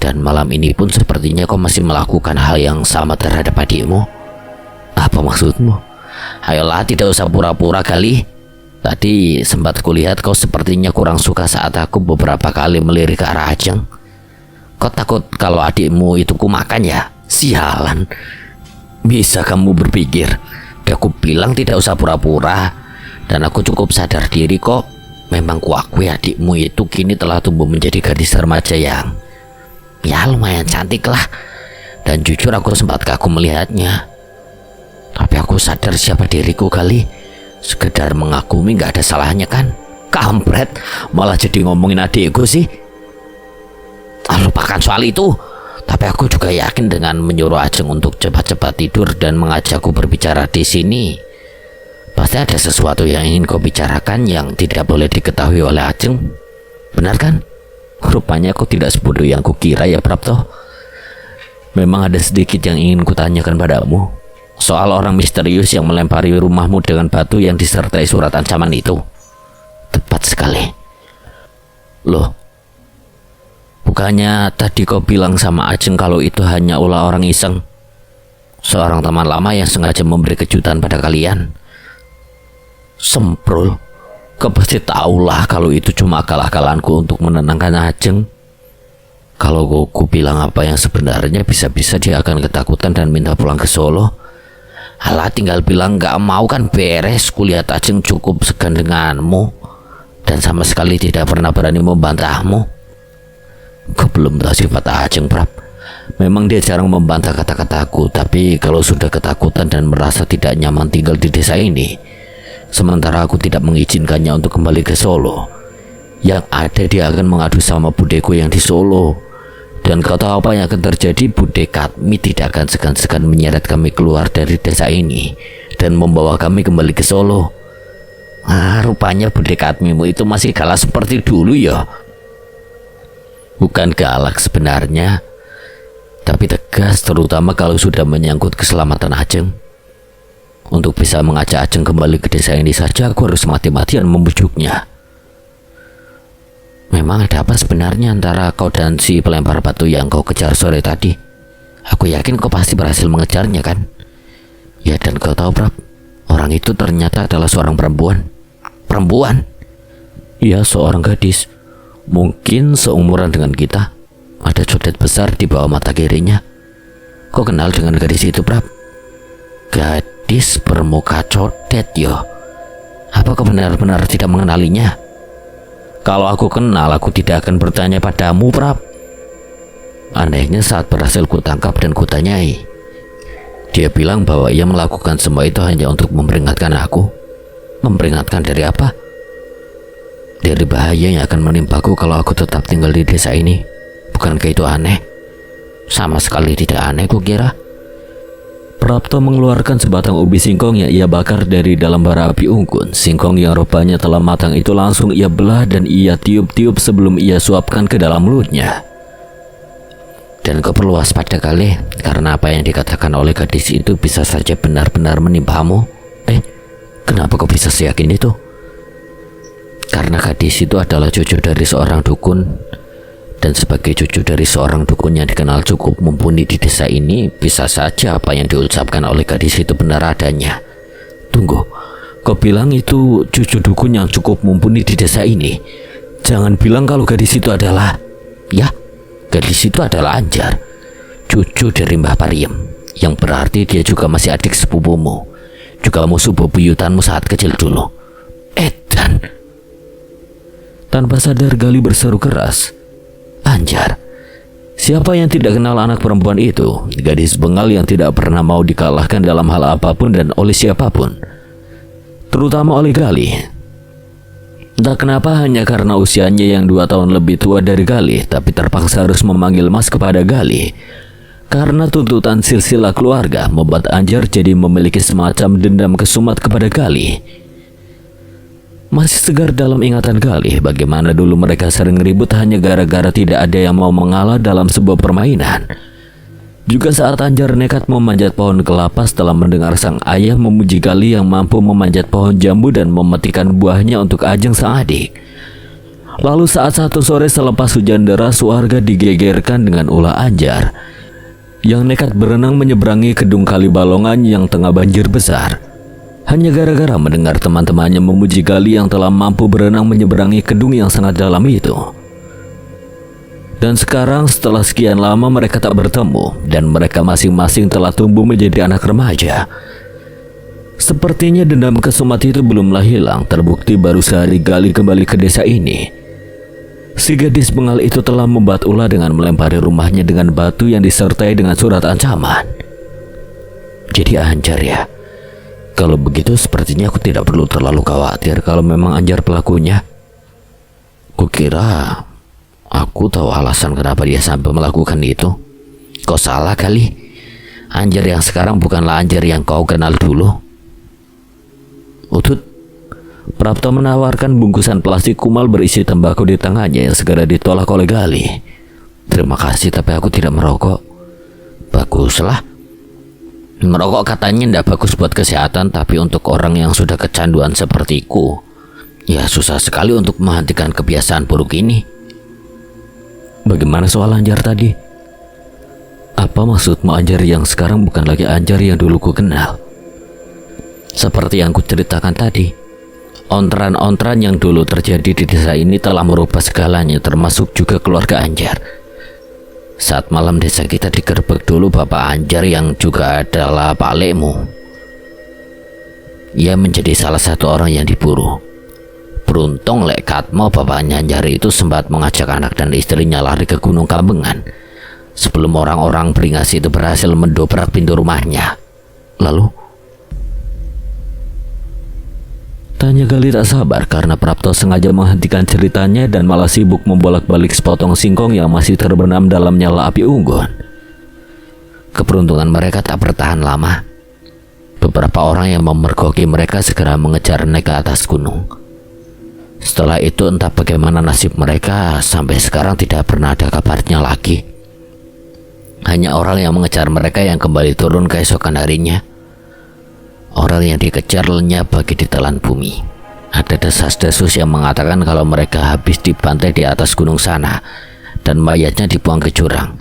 Dan malam ini pun sepertinya kau masih melakukan hal yang sama terhadap adikmu. Apa maksudmu? Ayolah, tidak usah pura-pura kali. Tadi sempat kulihat kau sepertinya kurang suka saat aku beberapa kali melirik ke arah Ajeng. Kau takut kalau adikmu itu kumakan ya? Sialan. Bisa kamu berpikir. Aku bilang tidak usah pura-pura. Dan aku cukup sadar diri kok. Memang kuakui adikmu itu kini telah tumbuh menjadi gadis remaja yang ya lumayan cantik lah. Dan jujur aku sempat kagum melihatnya. Tapi aku sadar siapa diriku kali. Sekedar mengagumi gak ada salahnya kan? Kampret, malah jadi ngomongin adikku sih. Lupakan soal itu. Tapi aku juga yakin dengan menyuruh Ajeng untuk cepat-cepat tidur dan mengajakku berbicara di sini, pasti ada sesuatu yang ingin kau bicarakan yang tidak boleh diketahui oleh Ajeng. Benar kan? Rupanya kau tidak sebodoh yang kukira ya, Prapto. Memang ada sedikit yang ingin kutanyakan padamu. Soal orang misterius yang melempari rumahmu dengan batu yang disertai surat ancaman itu. Tepat sekali. Loh, bukannya tadi kau bilang sama Ajeng kalau itu hanya ulah orang iseng? Seorang teman lama yang sengaja memberi kejutan pada kalian. Semprul, kau pasti tahulah kalau itu cuma akal-akalanku untuk menenangkan Ajeng. Kalau ku bilang apa yang sebenarnya, bisa-bisa dia akan ketakutan dan minta pulang ke Solo. Alah, tinggal bilang gak mau kan beres. Kulihat Ajeng cukup segan denganmu dan sama sekali tidak pernah berani membantahmu. Kau belum tahu sifat Ajeng, Prap. Memang dia jarang membantah kata-kataku, tapi kalau sudah ketakutan dan merasa tidak nyaman tinggal di desa ini, sementara aku tidak mengizinkannya untuk kembali ke Solo, yang ada dia akan mengadu sama budeku yang di Solo. Dan kau tahu apa yang akan terjadi? Bude Katmi tidak akan segan-segan menyeret kami keluar dari desa ini dan membawa kami kembali ke Solo. Rupanya Bude Katmimu itu masih galak seperti dulu ya. Bukan galak sebenarnya, tapi tegas, terutama kalau sudah menyangkut keselamatan Ajeng. Untuk bisa mengajak Ajeng kembali ke desa ini saja, aku harus mati-matian membujuknya. Memang ada apa sebenarnya antara kau dan si pelempar batu yang kau kejar sore tadi? Aku yakin kau pasti berhasil mengejarnya kan? Ya, dan kau tahu Prab, orang itu ternyata adalah seorang perempuan. Perempuan? Iya, seorang gadis. Mungkin seumuran dengan kita. Ada codet besar di bawah mata kirinya. Kau kenal dengan gadis itu, Prab? Gadis bermuka codet, yo. Apa kau benar-benar tidak mengenalinya? Kalau aku kenal, aku tidak akan bertanya padamu, Prab. Anehnya saat berhasil kutangkap dan kutanyai, dia bilang bahwa ia melakukan semua itu hanya untuk memperingatkan aku. Memperingatkan dari apa? Dari bahaya yang akan menimpaku kalau aku tetap tinggal di desa ini. Bukankah itu aneh? Sama sekali tidak aneh, kukira. Prapto mengeluarkan sebatang ubi singkong yang ia bakar dari dalam bara api unggun. Singkong yang rupanya telah matang itu langsung ia belah dan ia tiup-tiup sebelum ia suapkan ke dalam mulutnya. Dan kau perlu waspada kali, karena apa yang dikatakan oleh gadis itu bisa saja benar-benar menimpamu. Kenapa kau bisa seyakin itu? Karena gadis itu adalah cucu dari seorang dukun. Dan sebagai cucu dari seorang dukun yang dikenal cukup mumpuni di desa ini, bisa saja apa yang diucapkan oleh gadis itu benar adanya. Tunggu, kau bilang itu cucu dukun yang cukup mumpuni di desa ini. Jangan bilang kalau gadis itu adalah... Ya, gadis itu adalah Anjar, cucu dari Mbah Pariem, yang berarti dia juga masih adik sepupumu, juga musuh bebuyutanmu saat kecil dulu. Edan! Tanpa sadar Gali berseru keras. Anjar, siapa yang tidak kenal anak perempuan itu? Gadis bengal yang tidak pernah mau dikalahkan dalam hal apapun dan oleh siapapun, terutama oleh Gali. Entah kenapa hanya karena usianya yang 2 tahun lebih tua dari Gali, tapi terpaksa harus memanggil Mas kepada Gali. Karena tuntutan silsilah keluarga membuat Anjar jadi memiliki semacam dendam kesumat kepada Gali. Masih segar dalam ingatan Gali bagaimana dulu mereka sering ribut hanya gara-gara tidak ada yang mau mengalah dalam sebuah permainan. Juga saat Anjar nekat memanjat pohon kelapa setelah mendengar sang ayah memuji Gali yang mampu memanjat pohon jambu dan memetikan buahnya untuk Ajeng sang adik. Lalu saat satu sore selepas hujan deras, warga digegerkan dengan ulah Anjar yang nekat berenang menyeberangi kedung Kali Balongan yang tengah banjir besar. Hanya gara-gara mendengar teman-temannya memuji Gali yang telah mampu berenang menyeberangi kedung yang sangat dalam itu. Dan sekarang setelah sekian lama mereka tak bertemu dan mereka masing-masing telah tumbuh menjadi anak remaja. Sepertinya dendam kesumat itu belumlah hilang. Terbukti baru sehari Gali kembali ke desa ini, si gadis bengal itu telah membuat ulah dengan melempari rumahnya dengan batu yang disertai dengan surat ancaman. Jadi Anjar ya. Kalau begitu sepertinya aku tidak perlu terlalu khawatir kalau memang Anjar pelakunya. Kukira aku tahu alasan kenapa dia sampai melakukan itu. Kau salah kali. Anjar yang sekarang bukanlah Anjar yang kau kenal dulu. Utut. Prapto menawarkan bungkusan plastik kumal berisi tembakau di tangannya yang segera ditolak oleh Gali. Terima kasih, tapi aku tidak merokok. Baguslah. Merokok katanya tidak bagus buat kesehatan, tapi untuk orang yang sudah kecanduan sepertiku, ya susah sekali untuk menghentikan kebiasaan buruk ini. Bagaimana soal Anjar tadi? Apa maksudmu Anjar yang sekarang bukan lagi Anjar yang dulu ku kenal? Seperti yang ku ceritakan tadi, ontran-ontran yang dulu terjadi di desa ini telah merubah segalanya, termasuk juga keluarga Anjar. Saat malam desa kita digerebek dulu Bapak Anjar yang juga adalah Pak Lekmu. Ia menjadi salah satu orang yang diburu. Beruntung Lek Katmo bapaknya Anjar itu sempat mengajak anak dan istrinya lari ke Gunung Kambengan. sebelum orang-orang beringas itu berhasil mendobrak pintu rumahnya. Lalu, tanya Gali tak sabar karena Prapto sengaja menghentikan ceritanya dan malah sibuk membolak-balik sepotong singkong yang masih terbenam dalam nyala api unggun. keberuntungan mereka tak bertahan lama. Beberapa orang yang memergoki mereka segera mengejar naik ke atas gunung. Setelah itu entah bagaimana nasib mereka, sampai sekarang tidak pernah ada kabarnya lagi. Hanya orang yang mengejar mereka yang kembali turun keesokan harinya. Orang yang dikejar lenyap bagi ditelan bumi. Ada desas-desus yang mengatakan kalau mereka habis dibantai di atas gunung sana dan mayatnya dibuang ke jurang.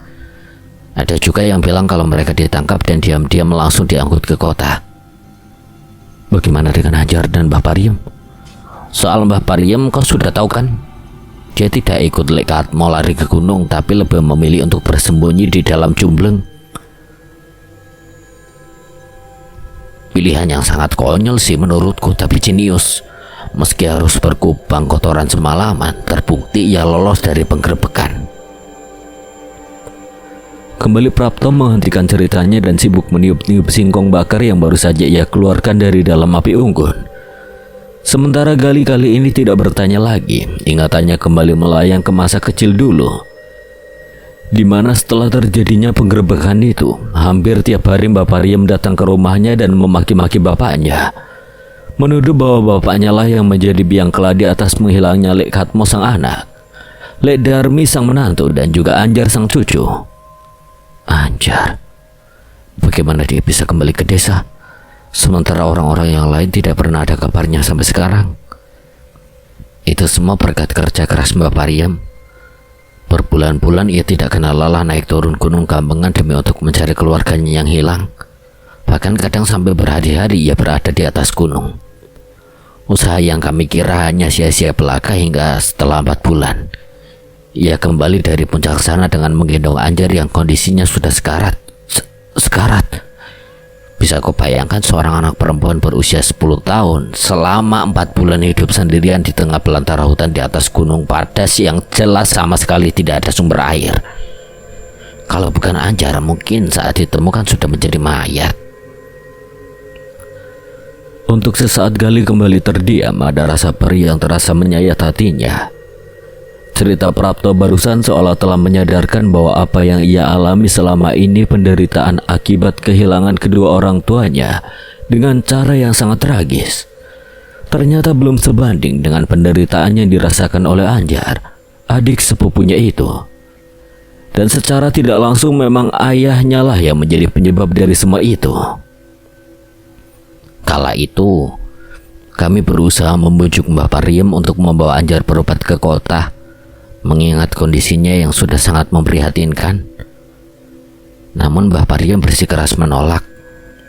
Ada juga yang bilang kalau mereka ditangkap dan diam-diam langsung diangkut ke kota. Bagaimana dengan Anjar dan Mbah Pariem? Soal Mbah Pariem kau sudah tahu kan? Dia tidak ikut lekat mau lari ke gunung, tapi lebih memilih untuk bersembunyi di dalam jumbleng. Pilihan yang sangat konyol sih menurutku, tapi jenius. Meski harus berkubang kotoran semalaman, terbukti ia lolos dari penggerebekan. Kembali Prapto menghentikan ceritanya dan sibuk meniup-niup singkong bakar yang baru saja ia keluarkan dari dalam api unggun. Sementara Gali kali ini tidak bertanya lagi, ingatannya kembali melayang ke masa kecil dulu, di mana setelah terjadinya penggerebekan itu, hampir tiap hari Mbak Pariem datang ke rumahnya dan memaki-maki bapaknya, menuduh bahwa bapaknya lah yang menjadi biang keladi atas menghilangnya Lek Katmo sang anak, Lek Darmi sang menantu, dan juga Anjar sang cucu. Anjar, bagaimana dia bisa kembali ke desa, sementara orang-orang yang lain tidak pernah ada kabarnya sampai sekarang? Itu semua berkat kerja keras Mbak Pariem. Berbulan-bulan ia tidak kenal lelah naik turun gunung Kambengan demi untuk mencari keluarganya yang hilang. Bahkan kadang sampai berhari-hari ia berada di atas gunung. Usaha yang kami kira hanya sia-sia belaka hingga setelah 4 bulan. Ia kembali dari puncak sana dengan menggendong Anjar yang kondisinya sudah sekarat. Sekarat. Bisa kau bayangkan seorang anak perempuan berusia 10 tahun selama 4 bulan hidup sendirian di tengah belantara hutan di atas gunung padas yang jelas sama sekali tidak ada sumber air. Kalau bukan Anjar, mungkin saat ditemukan sudah menjadi mayat. Untuk sesaat Gali kembali terdiam, ada rasa perih yang terasa menyayat hatinya. Cerita Prapto barusan seolah telah menyadarkan bahwa apa yang ia alami selama ini penderitaan akibat kehilangan kedua orang tuanya dengan cara yang sangat tragis, ternyata belum sebanding dengan penderitaan yang dirasakan oleh Anjar, adik sepupunya itu. Dan secara tidak langsung memang ayahnya lah yang menjadi penyebab dari semua itu. Kala itu, kami berusaha membujuk Mbah Pariem untuk membawa Anjar berobat ke kota, mengingat kondisinya yang sudah sangat memprihatinkan. Namun Mbah Pariem bersikeras menolak.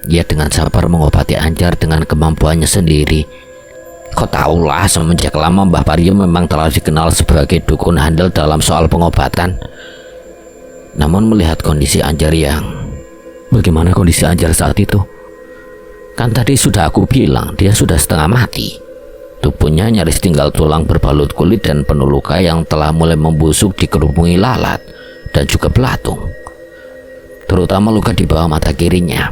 Ia dengan sabar mengobati Anjar dengan kemampuannya sendiri. Kau tahulah, semenjak lama Mbah Pariem memang telah dikenal sebagai dukun handal dalam soal pengobatan. Namun melihat kondisi Anjar yang... Bagaimana kondisi Anjar saat itu? Kan tadi sudah aku bilang, dia sudah setengah mati. Tubuhnya nyaris tinggal tulang berbalut kulit dan penuh luka yang telah mulai membusuk dikerupungi lalat dan juga belatung, terutama luka di bawah mata kirinya.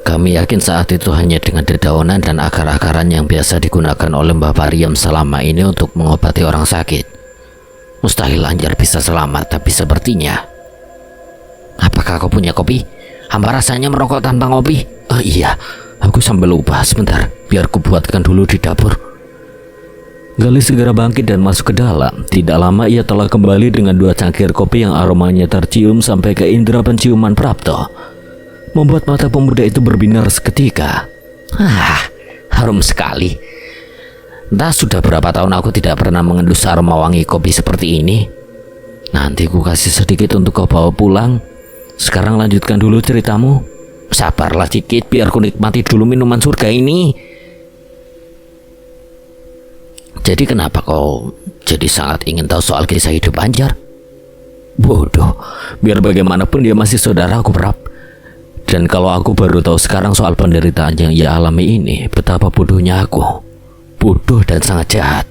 Kami yakin saat itu hanya dengan dedaunan dan akar-akaran yang biasa digunakan oleh Mbah Pariem selama ini untuk mengobati orang sakit. Mustahil Anjar bisa selamat, tapi sepertinya... Apakah kau punya kopi? Hamba rasanya merokok tanpa ngopi. Oh iya, aku sampai lupa. Sebentar, biar ku buatkan dulu di dapur. Gali segera bangkit dan masuk ke dalam. Tidak lama ia telah kembali dengan 2 cangkir kopi yang aromanya tercium sampai ke indera penciuman Prapto, membuat mata pemuda itu berbinar seketika. Harum sekali. Entah sudah berapa tahun aku tidak pernah mengendus aroma wangi kopi seperti ini. Nanti ku kasih sedikit untuk kau bawa pulang. Sekarang lanjutkan dulu ceritamu. Sabarlah sedikit, biar ku nikmati dulu minuman surga ini. Jadi kenapa kau jadi sangat ingin tahu soal kisah hidup Anjar? Bodoh, biar bagaimanapun dia masih saudaraku, Prap. Dan kalau aku baru tahu sekarang soal penderitaan yang ia alami ini, betapa bodohnya aku. Bodoh dan sangat jahat.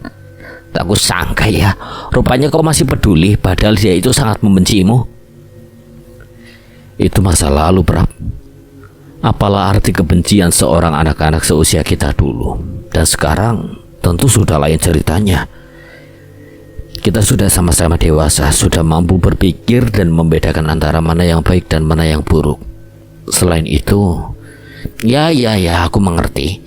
Tak kusangka ya, rupanya kau masih peduli padahal dia itu sangat membencimu. Itu masa lalu, Prab. Apalah arti kebencian seorang anak-anak seusia kita dulu. Dan sekarang tentu sudah lain ceritanya. Kita sudah sama-sama dewasa, sudah mampu berpikir dan membedakan antara mana yang baik dan mana yang buruk. Selain itu, ya, aku mengerti.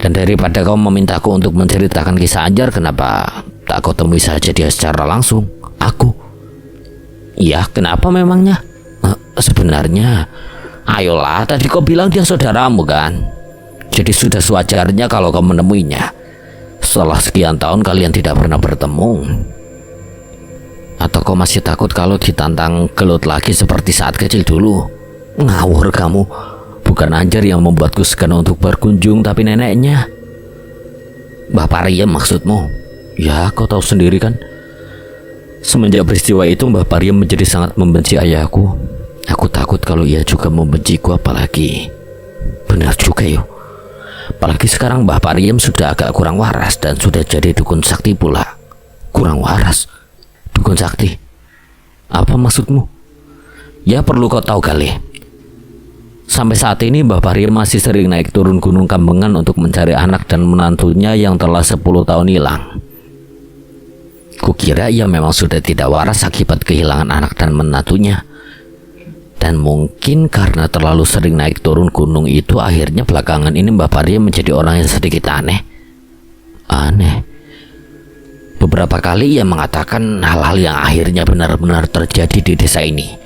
Dan daripada kau memintaku untuk menceritakan kisah Anjar, kenapa tak kau temui saja dia secara langsung? Aku. Ya, kenapa memangnya? Sebenarnya, ayolah, tadi kau bilang dia saudaramu kan? jadi sudah sewajarnya kalau kau menemuinya. Setelah sekian tahun kalian tidak pernah bertemu. Atau kau masih takut kalau ditantang gelut lagi seperti saat kecil dulu? Ngawur kamu. Bukan Anjar yang membuatku segan untuk berkunjung, tapi neneknya. Mbah Pariem maksudmu? Ya, kau tahu sendiri kan. Semenjak peristiwa itu, Mbah Pariem menjadi sangat membenci ayahku. Aku takut kalau ia juga membenciku, apalagi. Benar juga yo. Apalagi sekarang Mbah Pariem sudah agak kurang waras dan sudah jadi dukun sakti pula. Kurang waras? Dukun sakti? Apa maksudmu? Ya perlu kau tahu kali. Sampai saat ini Mbah Pariem masih sering naik turun Gunung Kambengan untuk mencari anak dan menantunya yang telah 10 tahun hilang. Kukira ia memang sudah tidak waras akibat kehilangan anak dan menantunya. Dan mungkin karena terlalu sering naik turun gunung itu, akhirnya belakangan ini Mbah Pariem menjadi orang yang sedikit aneh. Aneh? Beberapa kali ia mengatakan hal-hal yang akhirnya benar-benar terjadi di desa ini.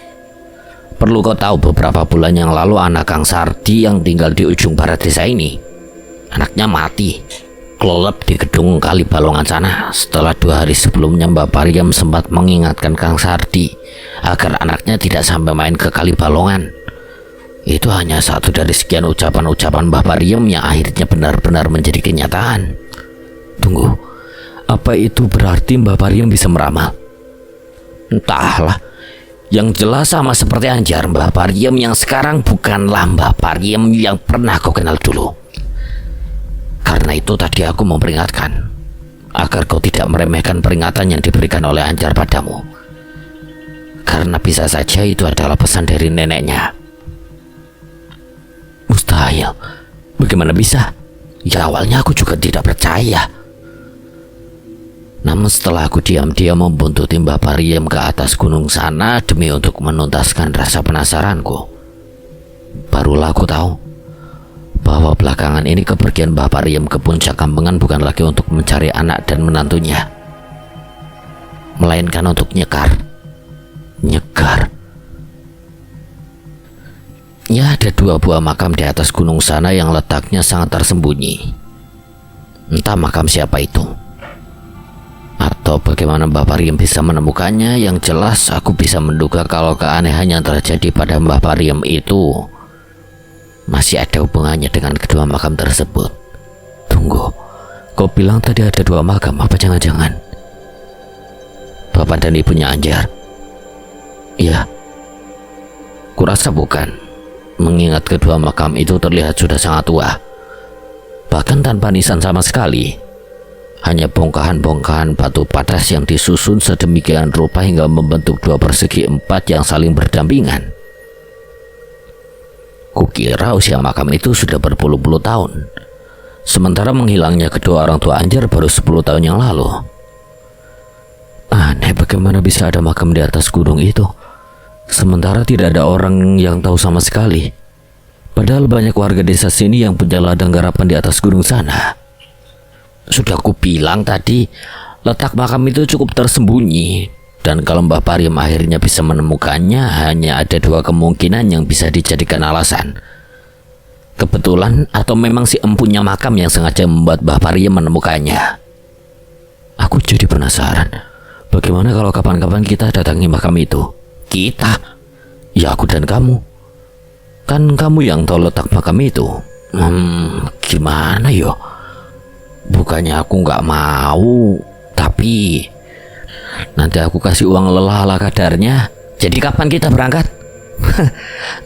Perlu kau tahu, beberapa bulan yang lalu anak Kang Sardi yang tinggal di ujung barat desa ini, anaknya mati kelelep di gedung Kali Balongan sana. Setelah 2 hari sebelumnya Mbah Pariem sempat mengingatkan Kang Sardi agar anaknya tidak sampai main ke Kali Balongan. Itu hanya satu dari sekian ucapan-ucapan Mbah Pariem yang akhirnya benar-benar menjadi kenyataan. Tunggu, apa itu berarti Mbah Pariem bisa meramal? Entahlah. Yang jelas sama seperti Anjar, Mbah Pariem yang sekarang bukanlah Mbah Pariem yang pernah kau kenal dulu. Karena itu tadi aku memperingatkan agar kau tidak meremehkan peringatan yang diberikan oleh Anjar padamu. Karena bisa saja itu adalah pesan dari neneknya. Mustahil. Bagaimana bisa? Ya awalnya aku juga tidak percaya. Namun setelah aku diam-diam membuntuti Mbah Pariem ke atas gunung sana demi untuk menuntaskan rasa penasaranku, barulah aku tahu bahwa belakangan ini kepergian Mbah Pariem ke Puncak Kambengan bukan lagi untuk mencari anak dan menantunya, melainkan untuk nyekar. Nyekar? Ya, ada 2 buah makam di atas gunung sana yang letaknya sangat tersembunyi. Entah makam siapa itu, atau bagaimana Mbah Pariem bisa menemukannya. Yang jelas aku bisa menduga kalau keanehan yang terjadi pada Mbah Pariem itu masih ada hubungannya dengan kedua makam tersebut. Tunggu, kau bilang tadi ada 2 makam, apa jangan-jangan bapak dan ibunya Anjar? Iya. Kurasa bukan, mengingat kedua makam itu terlihat sudah sangat tua, bahkan tanpa nisan sama sekali. Hanya bongkahan-bongkahan batu padas yang disusun sedemikian rupa hingga membentuk 2 persegi 4 yang saling berdampingan. Kukira usia makam itu sudah berpuluh-puluh tahun, sementara menghilangnya kedua orang tua Anjar baru 10 tahun yang lalu. Aneh, bagaimana bisa ada makam di atas gunung itu, sementara tidak ada orang yang tahu sama sekali. Padahal banyak warga desa sini yang punya ladang garapan di atas gunung sana. Sudah kubilang tadi, letak makam itu cukup tersembunyi. Dan kalau Mbah Pariem akhirnya bisa menemukannya, hanya ada 2 kemungkinan yang bisa dijadikan alasan. Kebetulan atau memang si empunya makam yang sengaja membuat Mbah Pariem menemukannya. Aku jadi penasaran, bagaimana kalau kapan-kapan kita datangi makam itu? Kita? Ya, aku dan kamu. Kan kamu yang tahu letak makam itu. Gimana yo? Bukannya aku nggak mau, tapi nanti aku kasih uang lelah ala kadarnya. Jadi kapan kita berangkat?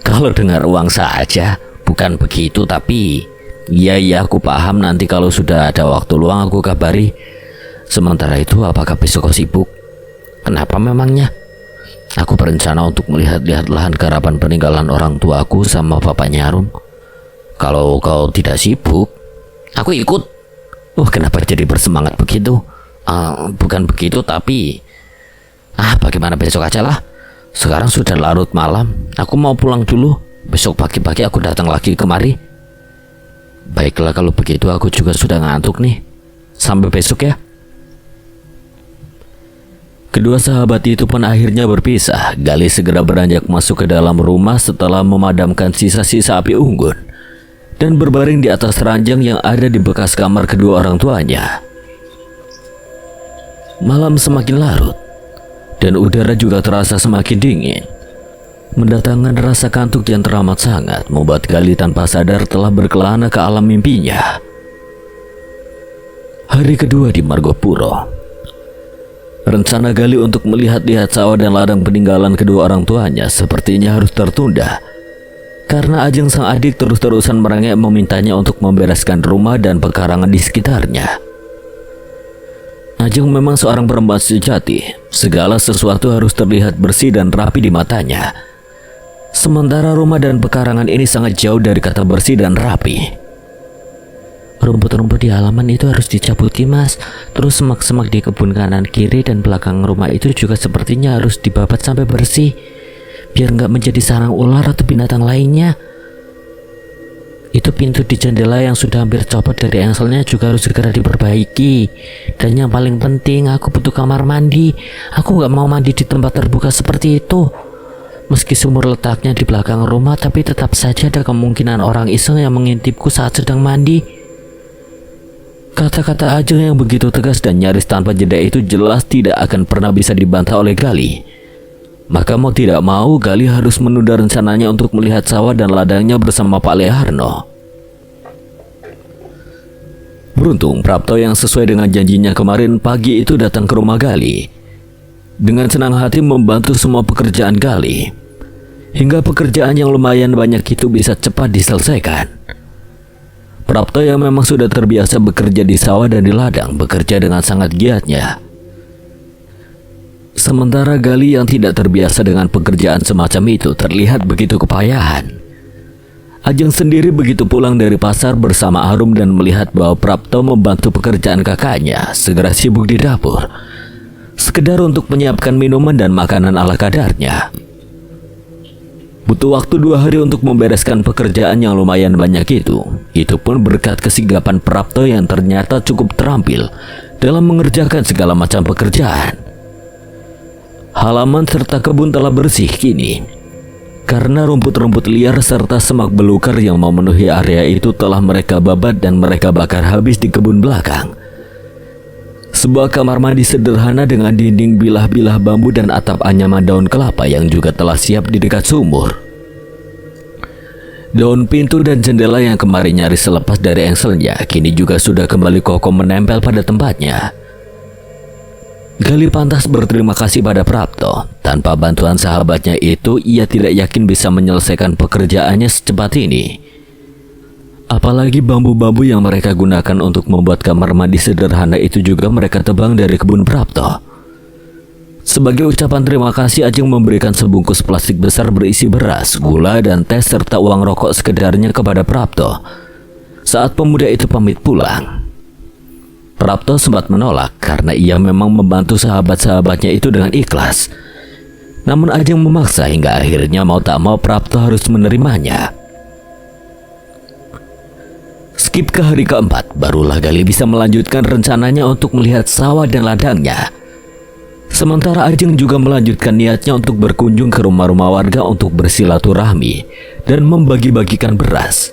Kalau dengar uang saja, bukan begitu, tapi ya aku paham. Nanti kalau sudah ada waktu luang aku kabari. Sementara itu, apakah besok kau sibuk? Kenapa memangnya? Aku berencana untuk melihat-lihat lahan garapan peninggalan orang tuaku sama bapaknya Harum. Kalau kau tidak sibuk, aku ikut. Kenapa jadi bersemangat begitu? Bukan begitu, tapi bagaimana besok aja lah. Sekarang sudah larut malam, aku mau pulang dulu. Besok pagi-pagi aku datang lagi kemari. Baiklah, kalau begitu aku juga sudah ngantuk nih. Sampai besok ya. Kedua sahabat itu pun akhirnya berpisah. Gali segera beranjak masuk ke dalam rumah setelah memadamkan sisa-sisa api unggun dan berbaring di atas ranjang yang ada di bekas kamar kedua orang tuanya. Malam semakin larut dan udara juga terasa semakin dingin. Mendatangkan rasa kantuk yang teramat sangat membuat Gali tanpa sadar telah berkelana ke alam mimpinya. Hari kedua di Margopuro. Rencana Gali untuk melihat-lihat sawah dan ladang peninggalan kedua orang tuanya sepertinya harus tertunda karena Ajeng sang adik terus-terusan merengek memintanya untuk membereskan rumah dan pekarangan di sekitarnya. Ajeng memang seorang perempuan sejati. Segala sesuatu harus terlihat bersih dan rapi di matanya. Sementara rumah dan pekarangan ini sangat jauh dari kata bersih dan rapi. Rumput-rumput di halaman itu harus dicabuti, Mas. Terus semak-semak di kebun kanan kiri dan belakang rumah itu juga sepertinya harus dibabat sampai bersih, biar nggak menjadi sarang ular atau binatang lainnya. Itu pintu di jendela yang sudah hampir copot dari engselnya juga harus segera diperbaiki. Dan yang paling penting, aku butuh kamar mandi. Aku nggak mau mandi di tempat terbuka seperti itu. Meski sumur letaknya di belakang rumah, tapi tetap saja ada kemungkinan orang iseng yang mengintipku saat sedang mandi. Kata-kata Ajeng yang begitu tegas dan nyaris tanpa jeda itu jelas tidak akan pernah bisa dibantah oleh Gali. Maka mau tidak mau, Gali harus menunda rencananya untuk melihat sawah dan ladangnya bersama Pak Leharno. Beruntung, Prapto yang sesuai dengan janjinya kemarin pagi itu datang ke rumah Gali. Dengan senang hati membantu semua pekerjaan Gali, hingga pekerjaan yang lumayan banyak itu bisa cepat diselesaikan. Prapto yang memang sudah terbiasa bekerja di sawah dan di ladang bekerja dengan sangat giatnya. Sementara Gali yang tidak terbiasa dengan pekerjaan semacam itu terlihat begitu kepayahan. Ajeng sendiri begitu pulang dari pasar bersama Harum dan melihat bahwa Prapto membantu pekerjaan kakaknya segera sibuk di dapur, sekedar untuk menyiapkan minuman dan makanan ala kadarnya. Butuh waktu 2 hari untuk membereskan pekerjaan yang lumayan banyak itu. Itu pun berkat kesigapan Prapto yang ternyata cukup terampil dalam mengerjakan segala macam pekerjaan. Halaman serta kebun telah bersih kini, karena rumput-rumput liar serta semak belukar yang memenuhi area itu telah mereka babat dan mereka bakar habis di kebun belakang. Sebuah kamar mandi sederhana dengan dinding bilah-bilah bambu dan atap anyaman daun kelapa yang juga telah siap di dekat sumur. Daun pintu dan jendela yang kemarin nyaris selepas dari engselnya kini juga sudah kembali kokoh menempel pada tempatnya. Gali pantas berterima kasih pada Prapto. Tanpa bantuan sahabatnya itu, ia tidak yakin bisa menyelesaikan pekerjaannya secepat ini. Apalagi bambu-bambu yang mereka gunakan untuk membuat kamar mandi sederhana itu juga mereka tebang dari kebun Prapto. Sebagai ucapan terima kasih, Ajeng memberikan sebungkus plastik besar berisi beras, gula, dan teh serta uang rokok sekedarnya kepada Prapto saat pemuda itu pamit pulang. Prapto sempat menolak karena ia memang membantu sahabat-sahabatnya itu dengan ikhlas. Namun Ajeng memaksa hingga akhirnya mau tak mau Prapto harus menerimanya. Skip ke hari keempat, barulah Gali bisa melanjutkan rencananya untuk melihat sawah dan ladangnya. Sementara Ajeng juga melanjutkan niatnya untuk berkunjung ke rumah-rumah warga untuk bersilaturahmi dan membagi-bagikan beras.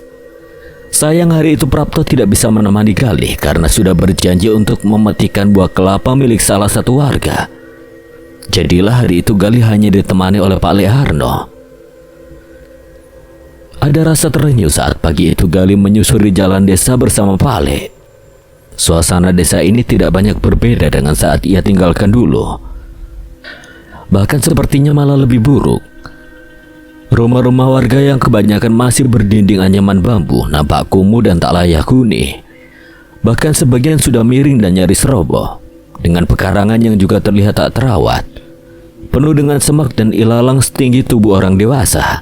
Sayang hari itu Prapto tidak bisa menemani Gali karena sudah berjanji untuk memetikkan buah kelapa milik salah satu warga. Jadilah hari itu Gali hanya ditemani oleh Pak Leharno. Ada rasa terenyuh saat pagi itu Gali menyusuri jalan desa bersama Pak Le. Suasana desa ini tidak banyak berbeda dengan saat ia tinggalkan dulu. Bahkan sepertinya malah lebih buruk. Rumah-rumah warga yang kebanyakan masih berdinding anyaman bambu nampak kumuh dan tak layak huni. Bahkan sebagian sudah miring dan nyaris roboh. dengan pekarangan yang juga terlihat tak terawat, penuh dengan semak dan ilalang setinggi tubuh orang dewasa.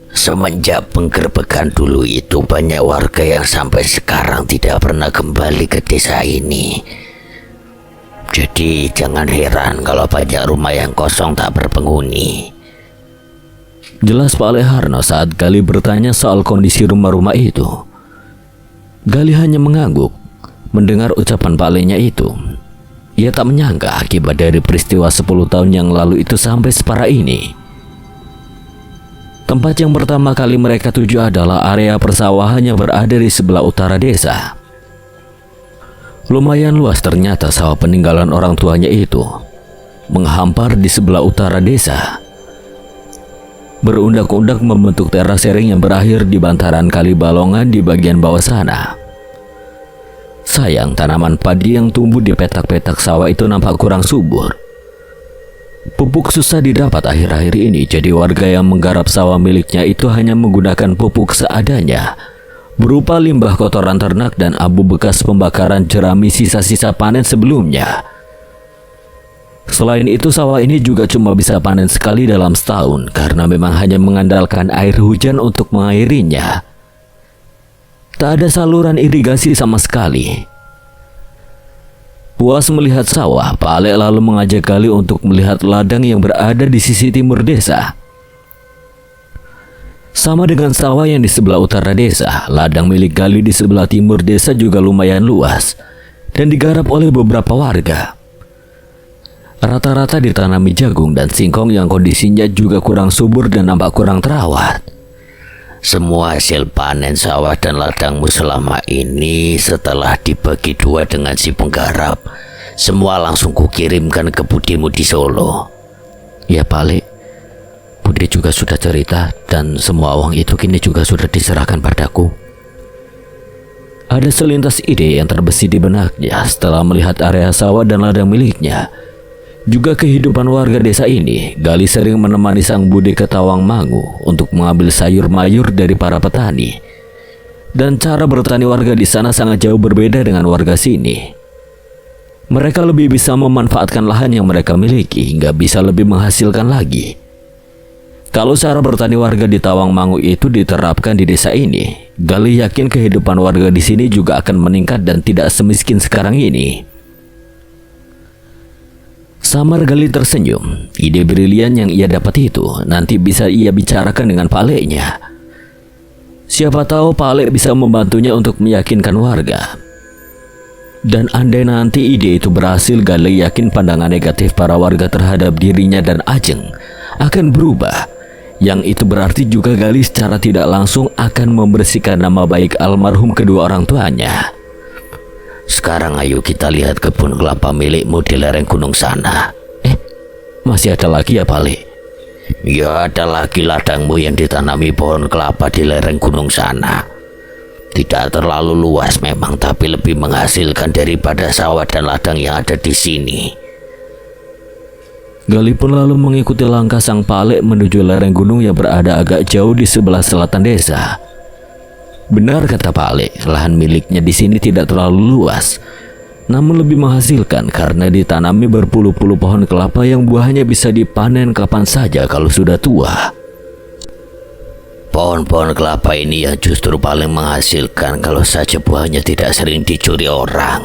Semenjak penggerbekan dulu itu, banyak warga yang sampai sekarang tidak pernah kembali ke desa ini. Jadi jangan heran kalau banyak rumah yang kosong tak berpenghuni. Jelas Pak Leharno saat Gali bertanya soal kondisi rumah-rumah itu. Gali hanya mengangguk mendengar ucapan Pak Le-nya itu. Ia tak menyangka akibat dari peristiwa 10 tahun yang lalu itu sampai separah ini. Tempat yang pertama kali mereka tuju adalah area persawahan yang berada di sebelah utara desa. Lumayan luas ternyata sawah peninggalan orang tuanya itu, menghampar di sebelah utara desa. Berundak-undak membentuk teras sharing yang berakhir di bantaran kali Balongan di bagian bawah sana. Sayang, tanaman padi yang tumbuh di petak-petak sawah itu nampak kurang subur. Pupuk susah didapat akhir-akhir ini, jadi warga yang menggarap sawah miliknya itu hanya menggunakan pupuk seadanya, berupa limbah kotoran ternak dan abu bekas pembakaran jerami sisa-sisa panen sebelumnya. Selain itu, sawah ini juga cuma bisa panen sekali dalam setahun karena memang hanya mengandalkan air hujan untuk mengairinya. Tak ada saluran irigasi sama sekali. Puas melihat sawah, Pak Ale lalu mengajak Gali untuk melihat ladang yang berada di sisi timur desa. Sama dengan sawah yang di sebelah utara desa, ladang milik Gali di sebelah timur desa juga lumayan luas dan digarap oleh beberapa warga. Rata-rata ditanami jagung dan singkong yang kondisinya juga kurang subur dan nampak kurang terawat. Semua hasil panen sawah dan ladangmu selama ini setelah dibagi dua dengan si penggarap, semua langsung kukirimkan ke budimu di Solo. Ya Pak Le, Budi juga sudah cerita dan semua uang itu kini juga sudah diserahkan padaku. Ada selintas ide yang terbesit di benaknya setelah melihat area sawah dan ladang miliknya. Juga kehidupan warga desa ini, Gali sering menemani sang bude ke Tawangmangu untuk mengambil sayur mayur dari para petani. Dan cara bertani warga di sana sangat jauh berbeda dengan warga sini. Mereka lebih bisa memanfaatkan lahan yang mereka miliki hingga bisa lebih menghasilkan lagi. Kalau cara bertani warga di Tawangmangu itu diterapkan di desa ini, Gali yakin kehidupan warga di sini juga akan meningkat dan tidak semiskin sekarang ini. Samar Gali tersenyum. Ide brilian yang ia dapat itu nanti bisa ia bicarakan dengan Pak Le-nya. Siapa tahu Pak Le bisa membantunya untuk meyakinkan warga. Dan andai nanti ide itu berhasil, Gali yakin pandangan negatif para warga terhadap dirinya dan Ajeng akan berubah. Yang itu berarti juga Gali secara tidak langsung akan membersihkan nama baik almarhum kedua orang tuanya. Sekarang ayo kita lihat kebun kelapa milikmu di lereng gunung sana. Masih ada lagi ya Pak Le? Ya, ada lagi ladangmu yang ditanami pohon kelapa di lereng gunung sana. Tidak terlalu luas memang, tapi lebih menghasilkan daripada sawah dan ladang yang ada di sini. Gali pun lalu mengikuti langkah sang Pak Le menuju lereng gunung yang berada agak jauh di sebelah selatan desa. Benar kata Pak Le, lahan miliknya di sini tidak terlalu luas, namun lebih menghasilkan karena ditanami berpuluh-puluh pohon kelapa yang buahnya bisa dipanen kapan saja kalau sudah tua. Pohon-pohon kelapa ini yang justru paling menghasilkan kalau saja buahnya tidak sering dicuri orang.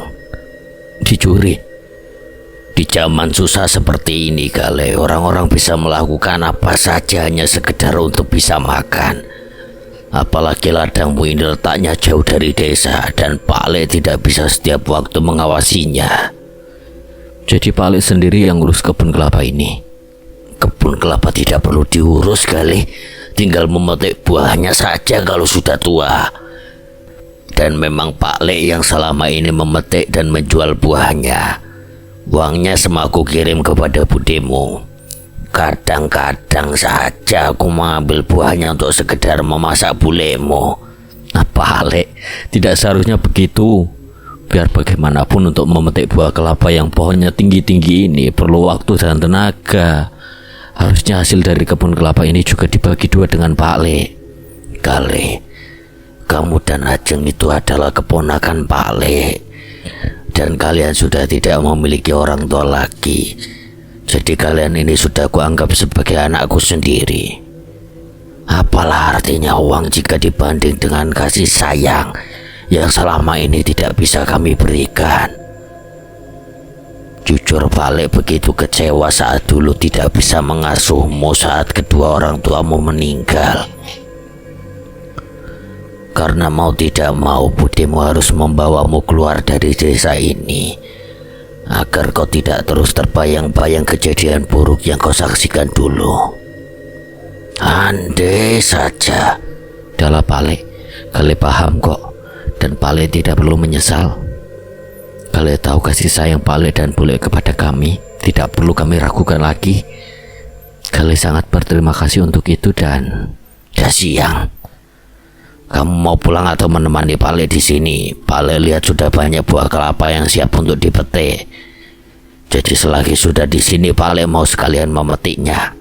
Dicuri? Di zaman susah seperti ini, Gale, orang-orang bisa melakukan apa saja hanya sekedar untuk bisa makan. Apalagi ladangmu ini letaknya jauh dari desa dan Pak Le tidak bisa setiap waktu mengawasinya. Jadi Pak Le sendiri yang ngurus kebun kelapa ini? Kebun kelapa tidak perlu diurus, Gale. Tinggal memetik buahnya saja kalau sudah tua. Dan memang Pak Le yang selama ini memetik dan menjual buahnya. Uangnya semua aku kirim kepada budimu. Kadang-kadang saja aku mengambil buahnya untuk sekedar memasak bulemu. Pak Le, tidak seharusnya begitu. Biar bagaimanapun untuk memetik buah kelapa yang pohonnya tinggi-tinggi ini perlu waktu dan tenaga. Harusnya hasil dari kebun kelapa ini juga dibagi dua dengan Pak Le. Gale, kamu dan Ajeng itu adalah keponakan Pak Le. Dan kalian sudah tidak memiliki orang tua lagi. Jadi kalian ini sudah kuanggap sebagai anakku sendiri. Apalah artinya uang jika dibanding dengan kasih sayang yang selama ini tidak bisa kami berikan. Jujur Pak Lek begitu kecewa saat dulu tidak bisa mengasuhmu saat kedua orang tuamu meninggal. Karena mau tidak mau budimu harus membawamu keluar dari desa ini agar kau tidak terus terbayang-bayang kejadian buruk yang kau saksikan dulu. Andai saja. Dahlah Pak Lek, Kale paham kok, dan Pak Lek tidak perlu menyesal. Kale tahu kasih sayang Pak Lek dan Bu Lek kepada kami tidak perlu kami ragukan lagi. Kale sangat berterima kasih untuk itu dan sudah siang. Kamu mau pulang atau menemani Pak Lek di sini? Pak Lek lihat sudah banyak buah kelapa yang siap untuk dipetik. Jadi selagi sudah di sini Pak Lek mau sekalian memetiknya.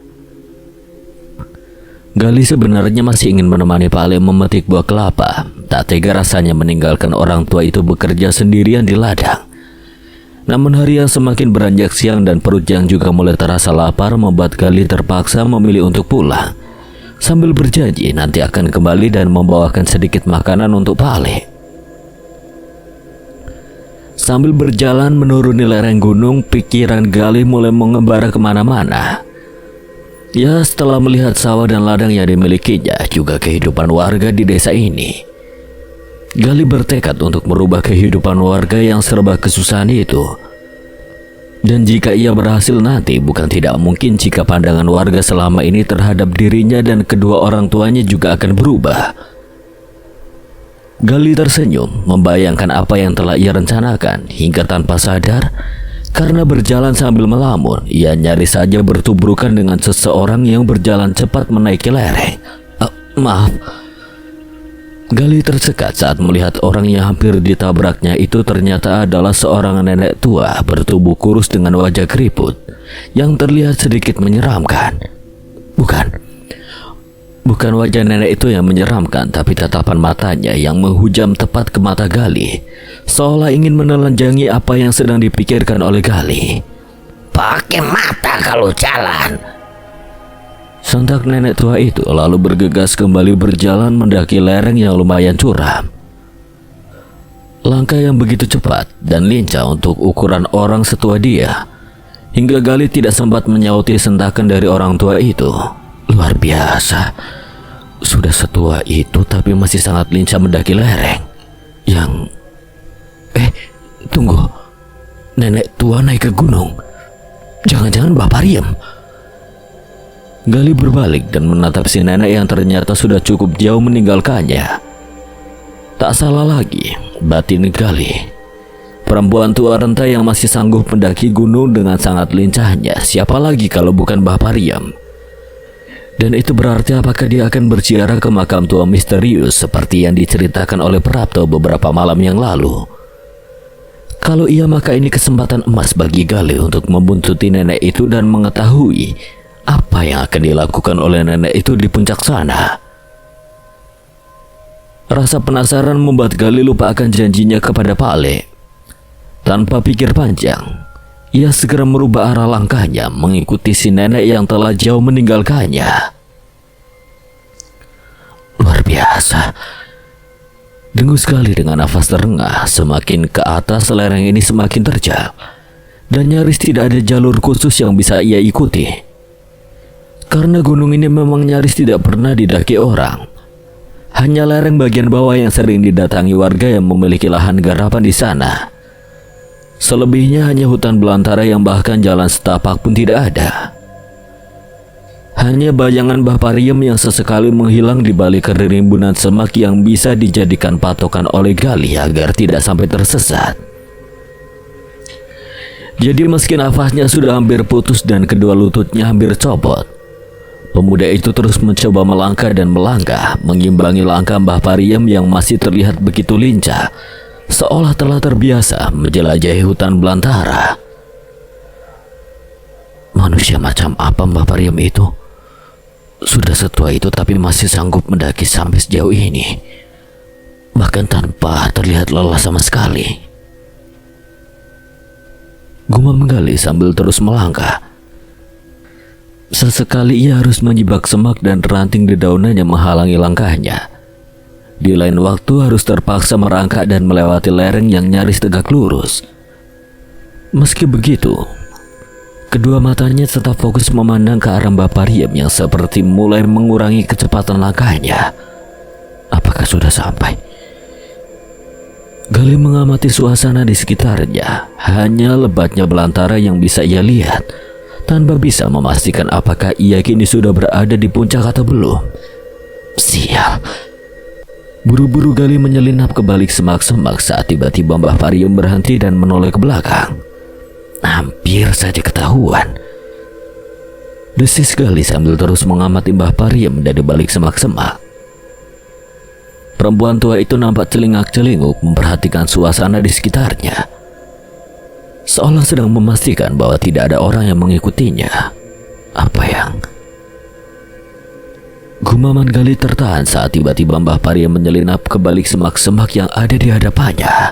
Gali sebenarnya masih ingin menemani Pak Lek memetik buah kelapa. Tak tega rasanya meninggalkan orang tua itu bekerja sendirian di ladang. Namun hari yang semakin beranjak siang dan perut yang juga mulai terasa lapar membuat Gali terpaksa memilih untuk pulang, sambil berjanji nanti akan kembali dan membawakan sedikit makanan untuk Pak Lek. Sambil berjalan menuruni lereng gunung, pikiran Gali mulai mengembara kemana-mana. Ya, setelah melihat sawah dan ladang yang dimilikinya, juga kehidupan warga di desa ini, Gali bertekad untuk merubah kehidupan warga yang serba kesusahan itu. Dan jika ia berhasil nanti, bukan tidak mungkin jika pandangan warga selama ini terhadap dirinya dan kedua orang tuanya juga akan berubah. Gali tersenyum, membayangkan apa yang telah ia rencanakan, hingga tanpa sadar, karena berjalan sambil melamun, ia nyaris saja bertubrukan dengan seseorang yang berjalan cepat menaiki lereng. Maaf. Gali tersekat saat melihat orang yang hampir ditabraknya itu ternyata adalah seorang nenek tua bertubuh kurus dengan wajah keriput yang terlihat sedikit menyeramkan. Bukan wajah nenek itu yang menyeramkan, tapi tatapan matanya yang menghujam tepat ke mata Gali, seolah ingin menelanjangi apa yang sedang dipikirkan oleh Gali. Pakai mata kalau jalan. Sontak nenek tua itu lalu bergegas kembali berjalan mendaki lereng yang lumayan curam. Langkah yang begitu cepat dan lincah untuk ukuran orang setua dia, hingga Gali tidak sempat menyauti sentakan dari orang tua itu. Luar biasa, sudah setua itu tapi masih sangat lincah mendaki lereng. Tunggu, nenek tua naik ke gunung. Jangan-jangan Mbah Pariem. Gali berbalik dan menatap si nenek yang ternyata sudah cukup jauh meninggalkannya. Tak salah lagi, batin Gali. Perempuan tua renta yang masih sanggup mendaki gunung dengan sangat lincahnya, siapa lagi kalau bukan Mbah Pariem? Dan itu berarti apakah dia akan berziarah ke makam tua misterius seperti yang diceritakan oleh Prapto beberapa malam yang lalu? Kalau iya, maka ini kesempatan emas bagi Gali untuk membuntuti nenek itu dan mengetahui apa yang akan dilakukan oleh nenek itu di puncak sana. Rasa penasaran membuat Gali lupa akan janjinya kepada Pak Lek. Tanpa pikir panjang, ia segera merubah arah langkahnya mengikuti si nenek yang telah jauh meninggalkannya. Luar biasa. Dengus sekali dengan nafas terengah, semakin ke atas lereng ini semakin terjal, dan nyaris tidak ada jalur khusus yang bisa ia ikuti. Karena gunung ini memang nyaris tidak pernah didaki orang. Hanya lereng bagian bawah yang sering didatangi warga yang memiliki lahan garapan di sana. Selebihnya hanya hutan belantara yang bahkan jalan setapak pun tidak ada. Hanya bayangan Mbah Pariem yang sesekali menghilang di balik kerimbunan semak yang bisa dijadikan patokan oleh Gali agar tidak sampai tersesat. Jadi meski nafasnya sudah hampir putus dan kedua lututnya hampir copot, pemuda itu terus mencoba melangkah dan melangkah, mengimbangi langkah Mbah Pariem yang masih terlihat begitu lincah, seolah telah terbiasa menjelajahi hutan belantara. Manusia macam apa Mbah Pariem itu? Sudah setua itu tapi masih sanggup mendaki sampai sejauh ini, bahkan tanpa terlihat lelah sama sekali. Gumam Gali sambil terus melangkah. Sesekali ia harus menjebak semak dan ranting dedaunan yang menghalangi langkahnya. Di lain waktu harus terpaksa merangkak dan melewati lereng yang nyaris tegak lurus. Meski begitu, kedua matanya tetap fokus memandang ke arah Mbah Pariem yang seperti mulai mengurangi kecepatan langkahnya. Apakah sudah sampai? Gali mengamati suasana di sekitarnya. Hanya lebatnya belantara yang bisa ia lihat, tanpa bisa memastikan apakah ia kini sudah berada di puncak atau belum. Sial. Buru-buru Gali menyelinap ke balik semak-semak saat tiba-tiba Mbah Pariem berhenti dan menoleh ke belakang. Hampir saja ketahuan. Desis Gali sambil terus mengamati Mbah Pariem dari balik semak-semak. Perempuan tua itu nampak celingak-celinguk memperhatikan suasana di sekitarnya, seolah sedang memastikan bahwa tidak ada orang yang mengikutinya. Apa yang... Gumaman Gali tertahan saat tiba-tiba Mbah Pariem menyelinap ke balik semak-semak yang ada di hadapannya.